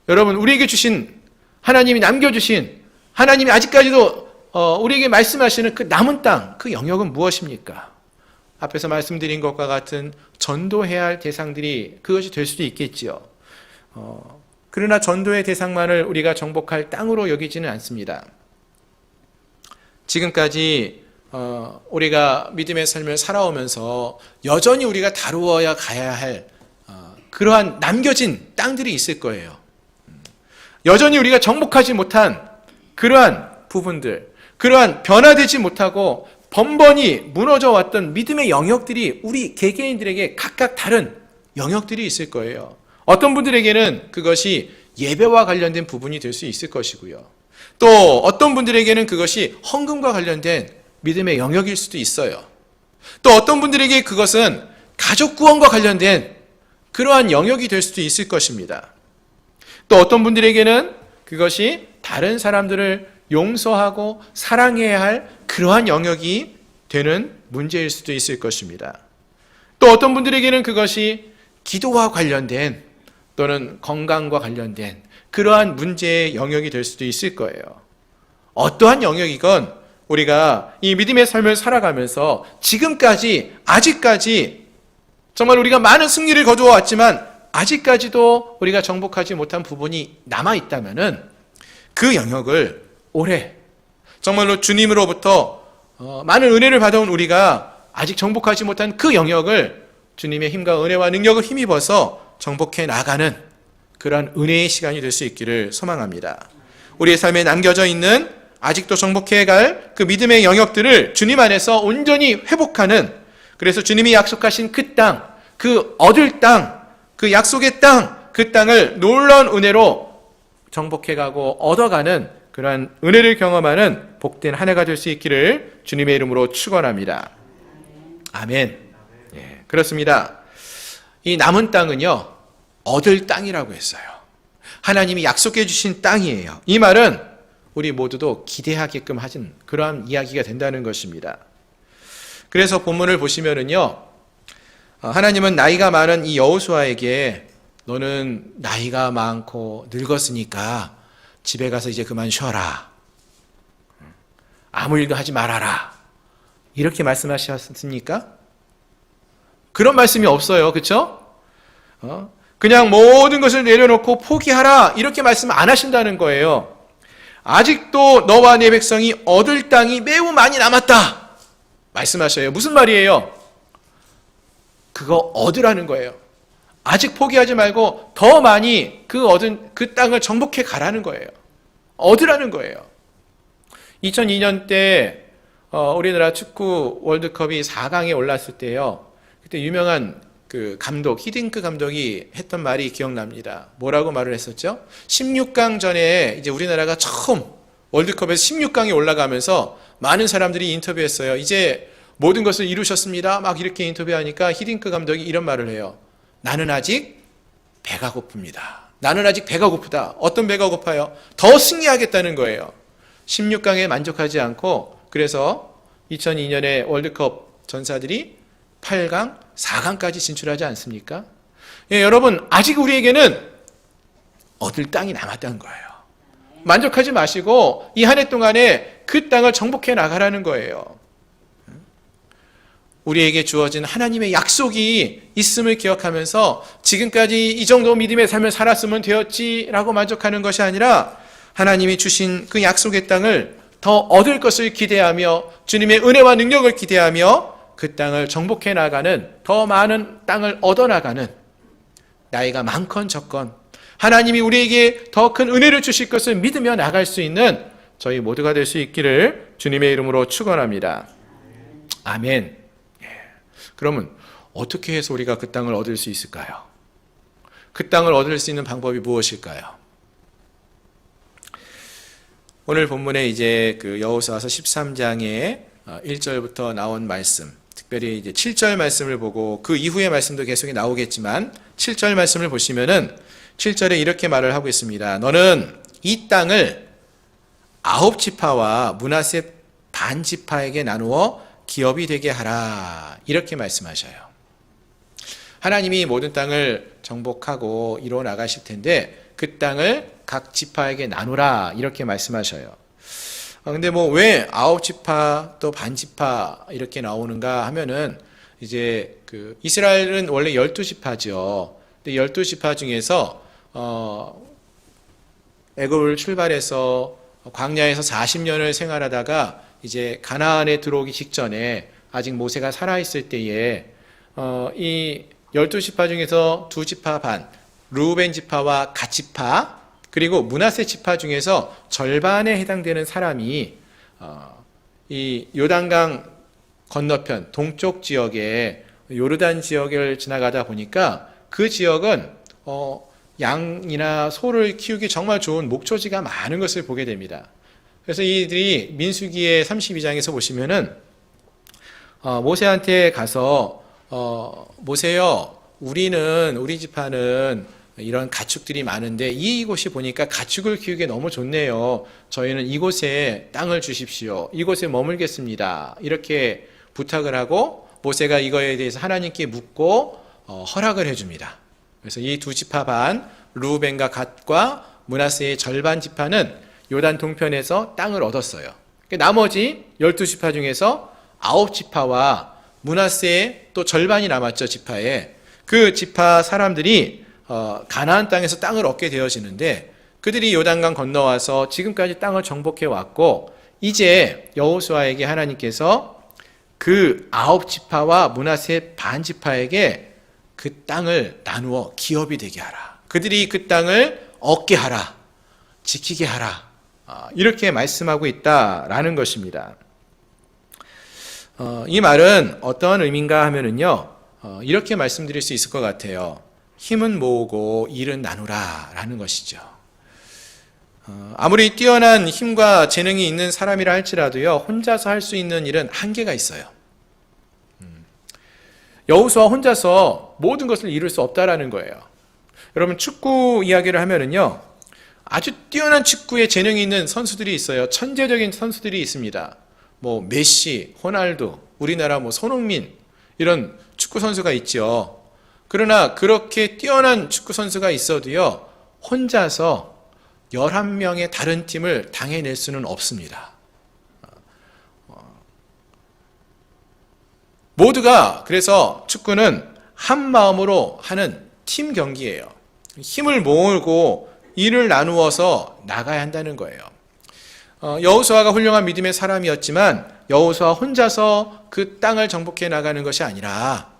여러분, 우리에게 주신, 하나님이 남겨주신, 하나님이 아직까지도 우리에게 말씀하시는 그 남은 땅, 그 영역은 무엇입니까? 앞에서 말씀드린 것과 같은 전도해야 할 대상들이 그것이 될 수도 있겠지요. 그러나 전도의 대상만을 우리가 정복할 땅으로 여기지는 않습니다. 지금까지 우리가 믿음의 삶을 살아오면서 여전히 우리가 다루어야 가야 할 그러한 남겨진 땅들이 있을 거예요. 여전히 우리가 정복하지 못한 그러한 부분들, 그러한 변화되지 못하고 번번이 무너져 왔던 믿음의 영역들이 우리 개개인들에게 각각 다른 영역들이 있을 거예요. 어떤 분들에게는 그것이 예배와 관련된 부분이 될 수 있을 것이고요. 또 어떤 분들에게는 그것이 헌금과 관련된 믿음의 영역일 수도 있어요. 또 어떤 분들에게 그것은 가족 구원과 관련된 그러한 영역이 될 수도 있을 것입니다. 또 어떤 분들에게는 그것이 다른 사람들을 용서하고 사랑해야 할 그러한 영역이 되는 문제일 수도 있을 것입니다. 또 어떤 분들에게는 그것이 기도와 관련된 또는 건강과 관련된 그러한 문제의 영역이 될 수도 있을 거예요. 어떠한 영역이건 우리가 이 믿음의 삶을 살아가면서 지금까지, 아직까지 정말 우리가 많은 승리를 거두어 왔지만 아직까지도 우리가 정복하지 못한 부분이 남아있다면은 그 영역을 올해 정말로 주님으로부터 많은 은혜를 받아온 우리가 아직 정복하지 못한 그 영역을 주님의 힘과 은혜와 능력을 힘입어서 정복해 나가는 그러한 은혜의 시간이 될 수 있기를 소망합니다. 우리의 삶에 남겨져 있는 아직도 정복해 갈 그 믿음의 영역들을 주님 안에서 온전히 회복하는, 그래서 주님이 약속하신 그 땅, 그 얻을 땅, 그 약속의 땅, 그 땅을 놀라운 은혜로 정복해 가고 얻어가는 그러한 은혜를 경험하는 복된 한 해가 될 수 있기를 주님의 이름으로 축원합니다. 아멘. 예, 그렇습니다. 이 남은 땅은요, 얻을 땅이라고 했어요. 하나님이 약속해 주신 땅이에요. 이 말은 우리 모두도 기대하게끔 하신 그러한 이야기가 된다는 것입니다. 그래서 본문을 보시면은요, 하나님은 나이가 많은 이 여호수아에게 너는 나이가 많고 늙었으니까 집에 가서 이제 그만 쉬어라. 아무 일도 하지 말아라. 이렇게 말씀하셨습니까? 그런 말씀이 없어요. 그렇죠? 그냥 모든 것을 내려놓고 포기하라. 이렇게 말씀 안 하신다는 거예요. 아직도 너와 네 백성이 얻을 땅이 매우 많이 남았다. 말씀하셔요. 무슨 말이에요? 그거 얻으라는 거예요. 아직 포기하지 말고 더 많이 그 얻은 그 땅을 정복해 가라는 거예요. 얻으라는 거예요. 2002년 때 우리나라 축구 월드컵이 4강에 올랐을 때요. 그때 유명한 그 감독, 히딩크 감독이 했던 말이 기억납니다. 뭐라고 말을 했었죠? 16강 전에 이제 우리나라가 처음 월드컵에서 16강에 올라가면서 많은 사람들이 인터뷰했어요. 이제 모든 것을 이루셨습니다. 막 이렇게 인터뷰하니까 히딩크 감독이 이런 말을 해요. 나는 아직 배가 고픕니다. 나는 아직 배가 고프다. 어떤 배가 고파요? 더 승리하겠다는 거예요. 16강에 만족하지 않고 그래서 2002년에 월드컵 전사들이 8강, 4강까지 진출하지 않습니까? 예, 여러분 아직 우리에게는 얻을 땅이 남았다는 거예요. 만족하지 마시고 이 한 해 동안에 그 땅을 정복해 나가라는 거예요. 우리에게 주어진 하나님의 약속이 있음을 기억하면서 지금까지 이 정도 믿음의 삶을 살았으면 되었지라고 만족하는 것이 아니라 하나님이 주신 그 약속의 땅을 더 얻을 것을 기대하며 주님의 은혜와 능력을 기대하며 그 땅을 정복해 나가는 더 많은 땅을 얻어나가는 나이가 많건 적건 하나님이 우리에게 더 큰 은혜를 주실 것을 믿으며 나갈 수 있는 저희 모두가 될 수 있기를 주님의 이름으로 축원합니다. 아멘. 그러면 어떻게 해서 우리가 그 땅을 얻을 수 있을까요? 그 땅을 얻을 수 있는 방법이 무엇일까요? 오늘 본문에 이제 그 여호수아서 13장의 1절부터 나온 말씀, 특별히 이제 7절 말씀을 보고 그 이후의 말씀도 계속 나오겠지만 7절 말씀을 보시면은 7절에 이렇게 말을 하고 있습니다. 너는 이 땅을 9지파와 므낫세 반지파에게 나누어 기업이 되게 하라. 이렇게 말씀하셔요. 하나님이 모든 땅을 정복하고 이루어 나가실 텐데 그 땅을 각 지파에게 나누라. 이렇게 말씀하셔요. 근데 뭐 왜 9지파 또 반지파 이렇게 나오는가 하면은 이제 그 이스라엘은 원래 12지파죠. 근데 12지파 중에서 애굽을 출발해서 광야에서 40년을 생활하다가 이제 가나안에 들어오기 직전에 아직 모세가 살아있을 때에 이 12지파 중에서 2지파 반, 르우벤 지파와 갓 지파 그리고 므낫세 지파 중에서 절반에 해당되는 사람이 이 요단강 건너편 동쪽 지역에 요르단 지역을 지나가다 보니까 그 지역은 양이나 소를 키우기 정말 좋은 목초지가 많은 것을 보게 됩니다. 그래서 이들이 민수기의 32장에서 보시면은 모세한테 가서 모세요, 우리 지파는 이런 가축들이 많은데 이곳이 보니까 가축을 키우기 너무 좋네요. 저희는 이곳에 땅을 주십시오. 이곳에 머물겠습니다. 이렇게 부탁을 하고 모세가 이거에 대해서 하나님께 묻고 허락을 해줍니다. 그래서 이 2지파 반, 르우벤과 갓과 므낫세의 절반 지파는 요단 동편에서 땅을 얻었어요. 나머지 12지파 중에서 9지파와 므낫세의 또 절반이 남았죠. 지파에. 그 지파 사람들이 가나안 땅에서 땅을 얻게 되어지는데 그들이 요단강 건너와서 지금까지 땅을 정복해 왔고 이제 여호수아에게 하나님께서 그 9지파와 므낫세 반지파에게 그 땅을 나누어 기업이 되게 하라. 그들이 그 땅을 얻게 하라. 지키게 하라. 이렇게 말씀하고 있다라는 것입니다. 이 말은 어떠한 의미인가 하면은요, 이렇게 말씀드릴 수 있을 것 같아요. 힘은 모으고 일은 나누라 라는 것이죠. 아무리 뛰어난 힘과 재능이 있는 사람이라 할지라도요, 혼자서 할 수 있는 일은 한계가 있어요. 여호수아 혼자서 모든 것을 이룰 수 없다라는 거예요. 여러분, 축구 이야기를 하면은요, 아주 뛰어난 축구에 재능이 있는 선수들이 있어요. 천재적인 선수들이 있습니다. 뭐 메시, 호날두, 우리나라 뭐 손흥민, 이런 축구 선수가 있죠. 그러나 그렇게 뛰어난 축구 선수가 있어도요, 혼자서 11명의 다른 팀을 당해낼 수는 없습니다. 모두가, 그래서 축구는 한 마음으로 하는 팀 경기예요. 힘을 모으고 일을 나누어서 나가야 한다는 거예요. 여호수아가 훌륭한 믿음의 사람이었지만 여호수아 혼자서 그 땅을 정복해 나가는 것이 아니라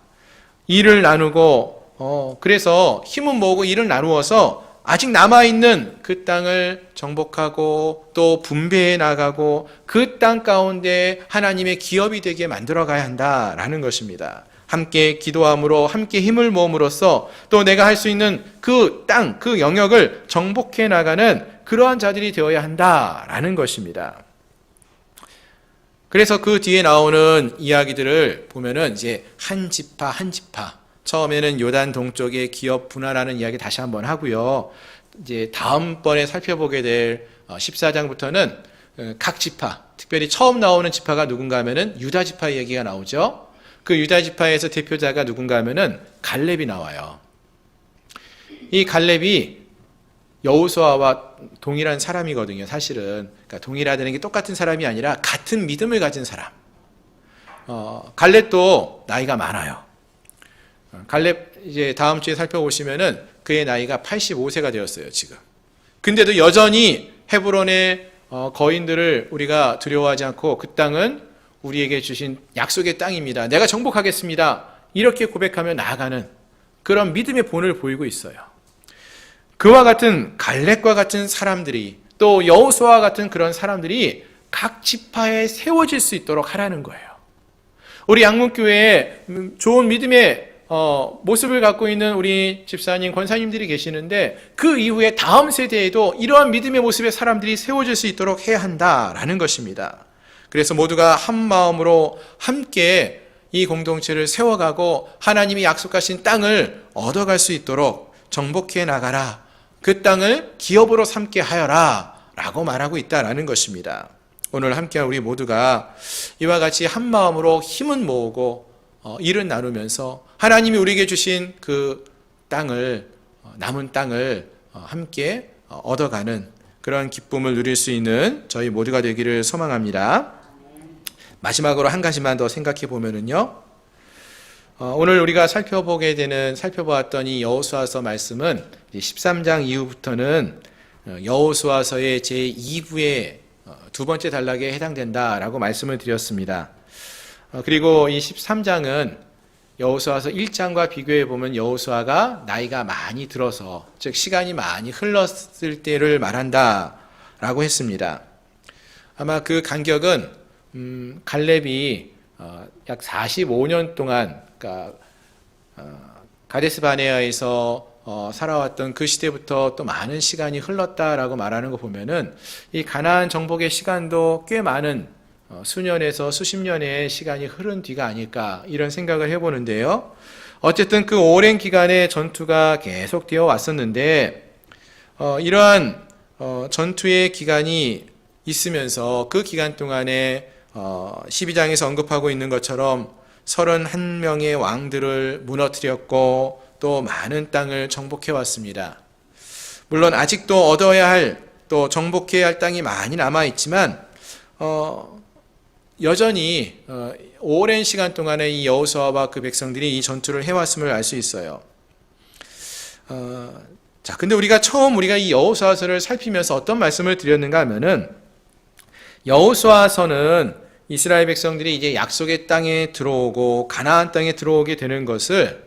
일을 나누고, 그래서 힘은 모으고 일을 나누어서 아직 남아있는 그 땅을 정복하고 또 분배해 나가고 그 땅 가운데 하나님의 기업이 되게 만들어 가야 한다라는 것입니다. 함께 기도함으로, 함께 힘을 모음으로써 또 내가 할 수 있는 그 땅, 그 영역을 정복해 나가는 그러한 자들이 되어야 한다라는 것입니다. 그래서 그 뒤에 나오는 이야기들을 보면은 이제 한 지파 한 지파, 처음에는 요단 동쪽의 기업 분할하는 이야기 다시 한번 하고요. 이제 다음번에 살펴보게 될 14장부터는 각 지파, 특별히 처음 나오는 지파가 누군가 하면은 유다 지파 얘기가 나오죠. 그 유다 지파에서 대표자가 누군가 하면은 갈렙이 나와요. 이 갈렙이 여호수아와 동일한 사람이거든요. 사실은 그러니까 동일하다는 게 똑같은 사람이 아니라 같은 믿음을 가진 사람. 갈렙도 나이가 많아요. 갈렙 이제 다음 주에 살펴보시면은 그의 나이가 85세가 되었어요, 지금. 근데도 여전히 헤브론의 거인들을 우리가 두려워하지 않고 그 땅은 우리에게 주신 약속의 땅입니다. 내가 정복하겠습니다. 이렇게 고백하며 나아가는 그런 믿음의 본을 보이고 있어요. 그와 같은 갈렙과 같은 사람들이 또 여호수아와 같은 그런 사람들이 각 지파에 세워질 수 있도록 하라는 거예요. 우리 양문교회에 좋은 믿음의 모습을 갖고 있는 우리 집사님, 권사님들이 계시는데 그 이후에 다음 세대에도 이러한 믿음의 모습의 사람들이 세워질 수 있도록 해야 한다라는 것입니다. 그래서 모두가 한 마음으로 함께 이 공동체를 세워가고 하나님이 약속하신 땅을 얻어갈 수 있도록 정복해 나가라. 그 땅을 기업으로 삼게 하여라 라고 말하고 있다라는 것입니다. 오늘 함께한 우리 모두가 이와 같이 한 마음으로 힘은 모으고 일은 나누면서 하나님이 우리에게 주신 그 땅을, 남은 땅을 함께 얻어가는 그런 기쁨을 누릴 수 있는 저희 모두가 되기를 소망합니다. 마지막으로 한 가지만 더 생각해 보면은요, 오늘 우리가 살펴보았던 이 여호수아서 말씀은 13장 이후부터는 여호수아서의 제2부의 두 번째 단락에 해당된다라고 말씀을 드렸습니다. 그리고 이 13장은 여호수아서 1장과 비교해 보면 여호수아가 나이가 많이 들어서, 즉 시간이 많이 흘렀을 때를 말한다라고 했습니다. 아마 그 간격은 갈렙이 약 45년 동안, 그러니까 가데스 바네아에서 살아왔던 그 시대부터 또 많은 시간이 흘렀다라고 말하는 거 보면은 이 가나안 정복의 시간도 꽤 많은 수년에서 수십 년의 시간이 흐른 뒤가 아닐까, 이런 생각을 해보는데요. 어쨌든 그 오랜 기간의 전투가 계속되어 왔었는데 이러한 전투의 기간이 있으면서 그 기간 동안에 12장에서 언급하고 있는 것처럼 31명의 왕들을 무너뜨렸고 또 많은 땅을 정복해 왔습니다. 물론 아직도 얻어야 할, 또 정복해야 할 땅이 많이 남아 있지만 여전히 오랜 시간 동안에 이 여호수아와 그 백성들이 이 전투를 해왔음을 알 수 있어요. 자, 근데 우리가 이 여호수아서를 살피면서 어떤 말씀을 드렸는가 하면은, 여호수아서는 이스라엘 백성들이 이제 약속의 땅에 들어오고 가나안 땅에 들어오게 되는 것을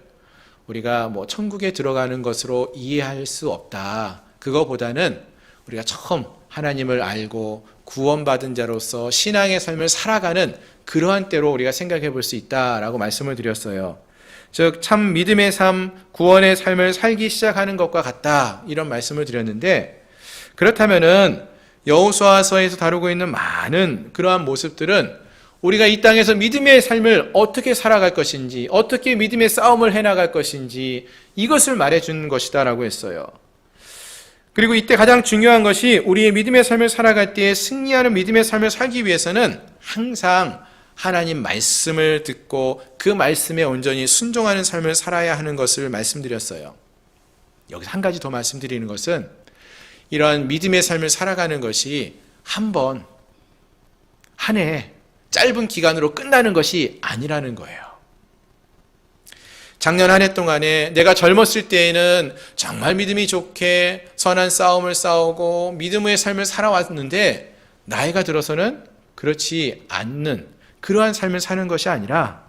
우리가 뭐 천국에 들어가는 것으로 이해할 수 없다. 그거보다는 우리가 처음 하나님을 알고 구원받은 자로서 신앙의 삶을 살아가는 그러한 때로 우리가 생각해 볼 수 있다라고 말씀을 드렸어요. 즉 참 믿음의 삶, 구원의 삶을 살기 시작하는 것과 같다, 이런 말씀을 드렸는데, 그렇다면은 여호수아서에서 다루고 있는 많은 그러한 모습들은 우리가 이 땅에서 믿음의 삶을 어떻게 살아갈 것인지, 어떻게 믿음의 싸움을 해나갈 것인지 이것을 말해준 것이다라고 했어요. 그리고 이때 가장 중요한 것이 우리의 믿음의 삶을 살아갈 때에 승리하는 믿음의 삶을 살기 위해서는 항상 하나님 말씀을 듣고 그 말씀에 온전히 순종하는 삶을 살아야 하는 것을 말씀드렸어요. 여기서 한 가지 더 말씀드리는 것은 이러한 믿음의 삶을 살아가는 것이 한 해 짧은 기간으로 끝나는 것이 아니라는 거예요. 작년 한 해 동안에 내가 젊었을 때에는 정말 믿음이 좋게 선한 싸움을 싸우고 믿음의 삶을 살아왔는데 나이가 들어서는 그렇지 않는 그러한 삶을 사는 것이 아니라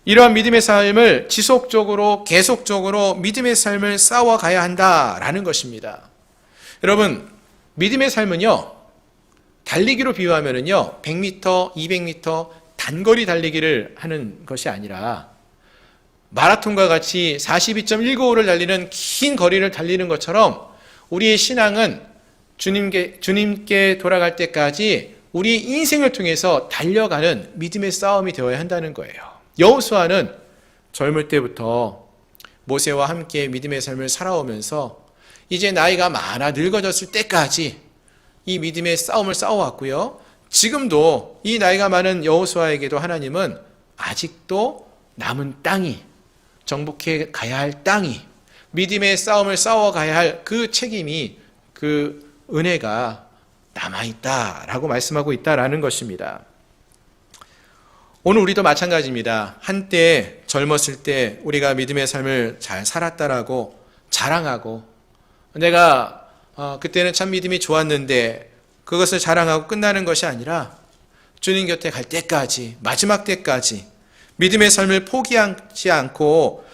이러한 믿음의 삶을 지속적으로 계속적으로 믿음의 삶을 싸워가야 한다라는 것입니다. 여러분, 믿음의 삶은요, 달리기로 비유하면요, 100m, 200m 단거리 달리기를 하는 것이 아니라 마라톤과 같이 42.195를 달리는 긴 거리를 달리는 것처럼 우리의 신앙은 주님께 돌아갈 때까지 우리 인생을 통해서 달려가는 믿음의 싸움이 되어야 한다는 거예요. 여호수아는 젊을 때부터 모세와 함께 믿음의 삶을 살아오면서 이제 나이가 많아 늙어졌을 때까지 이 믿음의 싸움을 싸워왔고요. 지금도 이 나이가 많은 여호수아에게도 하나님은 아직도 남은 땅이, 정복해 가야 할 땅이, 믿음의 싸움을 싸워가야 할 그 책임이, 그 은혜가 남아있다라고 말씀하고 있다라는 것입니다. 오늘 우리도 마찬가지입니다. 한때 젊었을 때 우리가 믿음의 삶을 잘 살았다라고 자랑하고, 내가 그때는 참 믿음이 좋았는데 그것을 자랑하고 끝나는 것이 아니라 주님 곁에 갈 때까지, 마지막 때까지 믿음의 삶을 포기하지 않고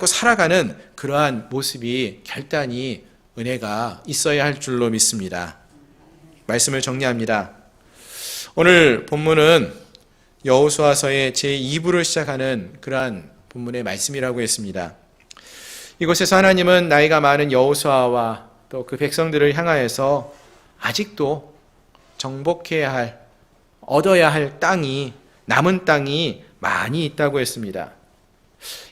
살아가는 그러한 모습이 결단이 은혜가 있어야 할 줄로 믿습니다. 말씀을 정리합니다. 오늘 본문은 여호수아서의 제2부를 시작하는 그러한 본문의 말씀이라고 했습니다. 이곳에서 하나님은 나이가 많은 여호수아와 또 그 백성들을 향하여서 아직도 정복해야 할, 얻어야 할 땅이, 남은 땅이 많이 있다고 했습니다.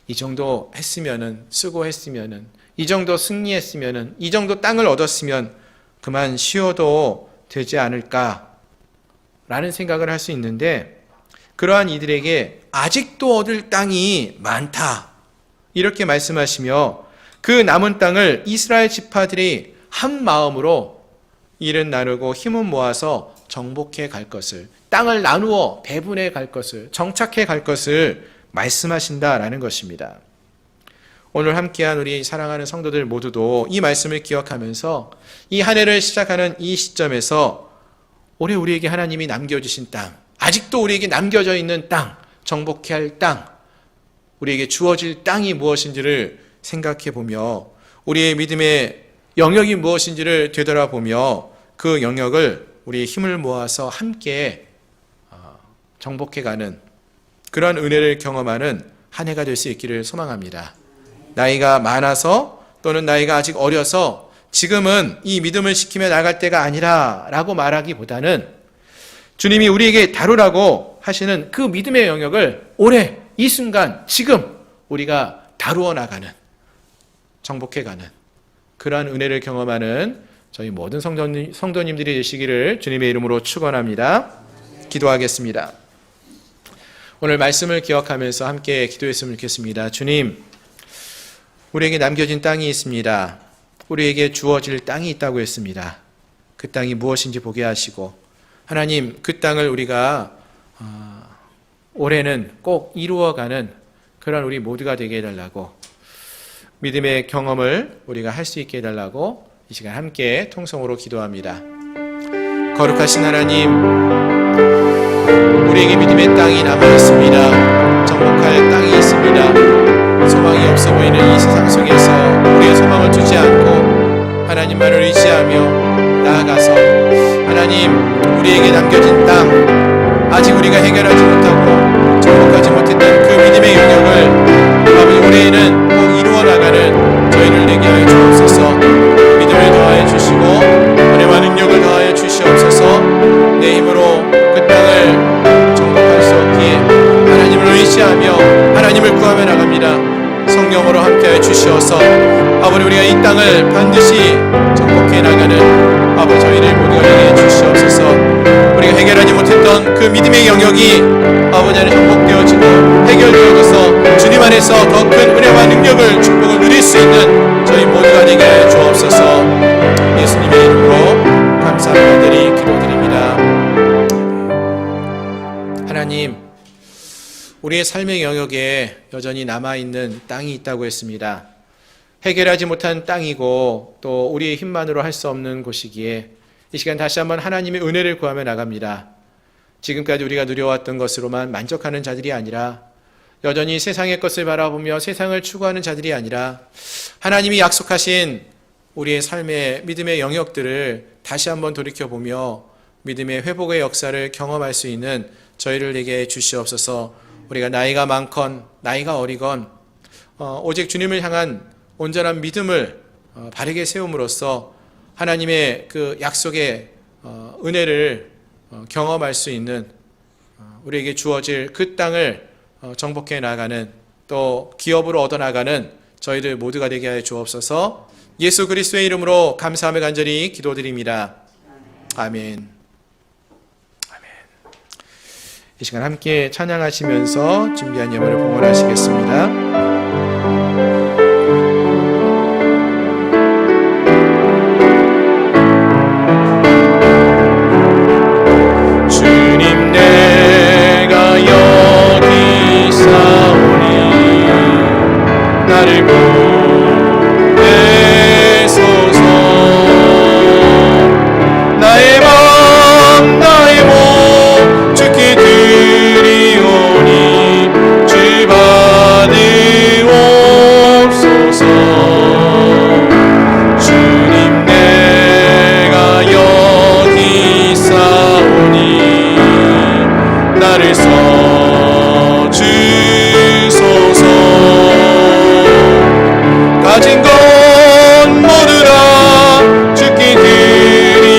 이 정도 했으면은, 수고했으면은, 이 정도 승리했으면은, 이 정도 땅을 얻었으면 그만 쉬어도 되지 않을까라는 생각을 할 수 있는데, 그러한 이들에게 아직도 얻을 땅이 많다, 이렇게 말씀하시며 그 남은 땅을 이스라엘 지파들이 한 마음으로 일은 나누고 힘은 모아서 정복해 갈 것을, 땅을 나누어 배분해 갈 것을, 정착해 갈 것을 말씀하신다라는 것입니다. 오늘 함께한 우리 사랑하는 성도들 모두도 이 말씀을 기억하면서 이 한 해를 시작하는 이 시점에서 올해 우리에게 하나님이 남겨주신 땅, 아직도 우리에게 남겨져 있는 땅, 정복해야 할 땅, 우리에게 주어질 땅이 무엇인지를 생각해 보며 우리의 믿음의 영역이 무엇인지를 되돌아보며 그 영역을 우리 힘을 모아서 함께 정복해가는 그런 은혜를 경험하는 한 해가 될 수 있기를 소망합니다. 나이가 많아서 또는 나이가 아직 어려서 지금은 이 믿음을 지키며 나갈 때가 아니라 라고 말하기보다는 주님이 우리에게 다루라고 하시는 그 믿음의 영역을 올해 이 순간 지금 우리가 다루어 나가는, 정복해가는 그러한 은혜를 경험하는 저희 모든 성도님들이 되시기를 주님의 이름으로 축원합니다. 기도하겠습니다. 오늘 말씀을 기억하면서 함께 기도했으면 좋겠습니다. 주님, 우리에게 남겨진 땅이 있습니다. 우리에게 주어질 땅이 있다고 했습니다. 그 땅이 무엇인지 보게 하시고 하나님, 그 땅을 우리가 올해는 꼭 이루어가는 그런 우리 모두가 되게 해달라고, 믿음의 경험을 우리가 할 수 있게 해달라고 이 시간 함께 통성으로 기도합니다. 거룩하신 하나님, 우리에게 믿음의 땅이 남아있습니다. 정복할 땅이 있습니다. 소망이 없어 보이는 이 세상 속에서 우리의 소망을 두지 않고 하나님만을 의지하며 나아가서 하나님, 우리에게 남겨진 땅, 아직 우리가 해결하지 못하고 정복하지 못했던 그 믿음의 영역을 아버지 올해에는 꼭 이루어 나가는 저희를 되게 하여 주옵소서. 믿음을 더하여 주시고 땅을 반드시 정복해 나가는 아버지 저희를 모두가 되게 주시옵소서. 우리가 해결하지 못했던 그 믿음의 영역이 아버지 안에 정복되어지고 해결되어져서 주님 안에서 더 큰 은혜와 능력을 축복을 누릴 수 있는 저희 모두가 되게 하여 주옵소서. 예수님의 이름으로 감사하며 간절히 기도드립니다. 하나님, 우리의 삶의 영역에 여전히 남아있는 땅이 있다고 했습니다. 해결하지 못한 땅이고 또 우리의 힘만으로 할 수 없는 곳이기에 이 시간 다시 한번 하나님의 은혜를 구하며 나갑니다. 지금까지 우리가 누려왔던 것으로만 만족하는 자들이 아니라 여전히 세상의 것을 바라보며 세상을 추구하는 자들이 아니라 하나님이 약속하신 우리의 삶의 믿음의 영역들을 다시 한번 돌이켜보며 믿음의 회복의 역사를 경험할 수 있는 저희를 내게 주시옵소서. 우리가 나이가 많건 나이가 어리건 오직 주님을 향한 온전한 믿음을 바르게 세움으로써 하나님의 그 약속의 은혜를 경험할 수 있는 우리에게 주어질 그 땅을 정복해 나가는 또 기업으로 얻어나가는 저희들 모두가 되게 하여 주옵소서. 예수 그리스도의 이름으로 감사하며 간절히 기도드립니다. 아멘. 이 시간 함께 찬양하시면서 준비한 예물을 봉헌하시겠습니다. 나를 보내소서. 나의 맘 나의 몸 주께 드리오니 주 받으옵소서. 주님 내가 여기 있사오니 나를 써주소서. 가진 것 모두 다 주께 드리오니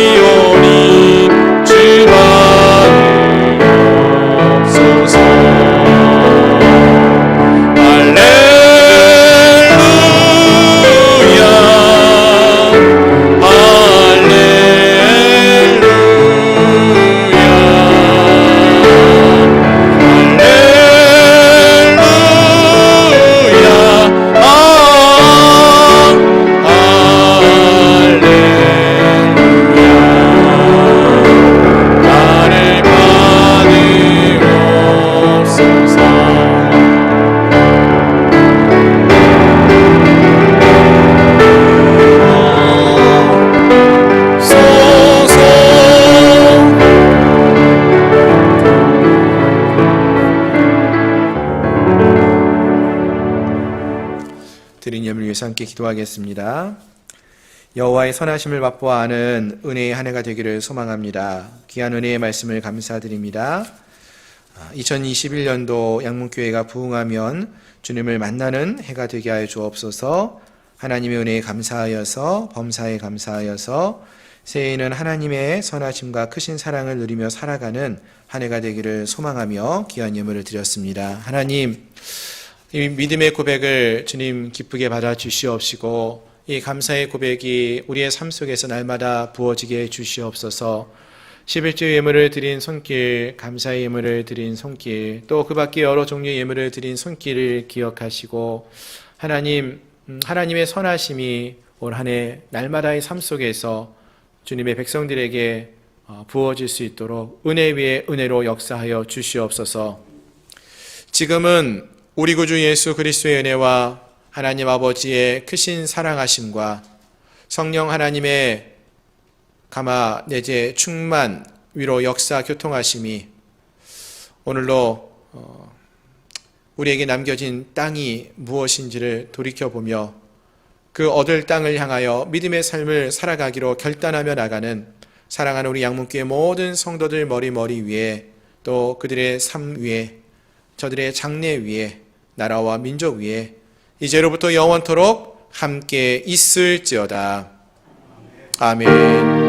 주 받으옵소서. 할렐루야 드린 예물을 위해서 함께 기도하겠습니다. 여호와의 선하심을 맛보아 아는 은혜의 한 해가 되기를 소망합니다. 귀한 은혜의 말씀을 감사드립니다. 2021년도 양문교회가 부흥하면 주님을 만나는 해가 되게 하여 주옵소서. 하나님의 은혜에 감사하여서 범사에 감사하여서 새해에는 하나님의 선하심과 크신 사랑을 누리며 살아가는 한 해가 되기를 소망하며 귀한 예물을 드렸습니다. 하나님, 이 믿음의 고백을 주님 기쁘게 받아 주시옵시고 이 감사의 고백이 우리의 삶 속에서 날마다 부어지게 해주시옵소서. 11조 예물을 드린 손길, 감사의 예물을 드린 손길, 또 그 밖에 여러 종류의 예물을 드린 손길을 기억하시고 하나님, 하나님의 선하심이 올 한 해 날마다의 삶 속에서 주님의 백성들에게 부어질 수 있도록 은혜 위에 은혜로 역사하여 주시옵소서. 지금은 우리 구주 예수 그리스도의 은혜와 하나님 아버지의 크신 사랑하심과 성령 하나님의 감화 내재 충만 위로 역사 교통하심이 오늘로 우리에게 남겨진 땅이 무엇인지를 돌이켜보며 그 얻을 땅을 향하여 믿음의 삶을 살아가기로 결단하며 나가는 사랑하는 우리 양문교회 모든 성도들 머리 위에 또 그들의 삶 위에 저들의 장래 위에 나라와 민족 위에 이제로부터 영원토록 함께 있을지어다. 아멘.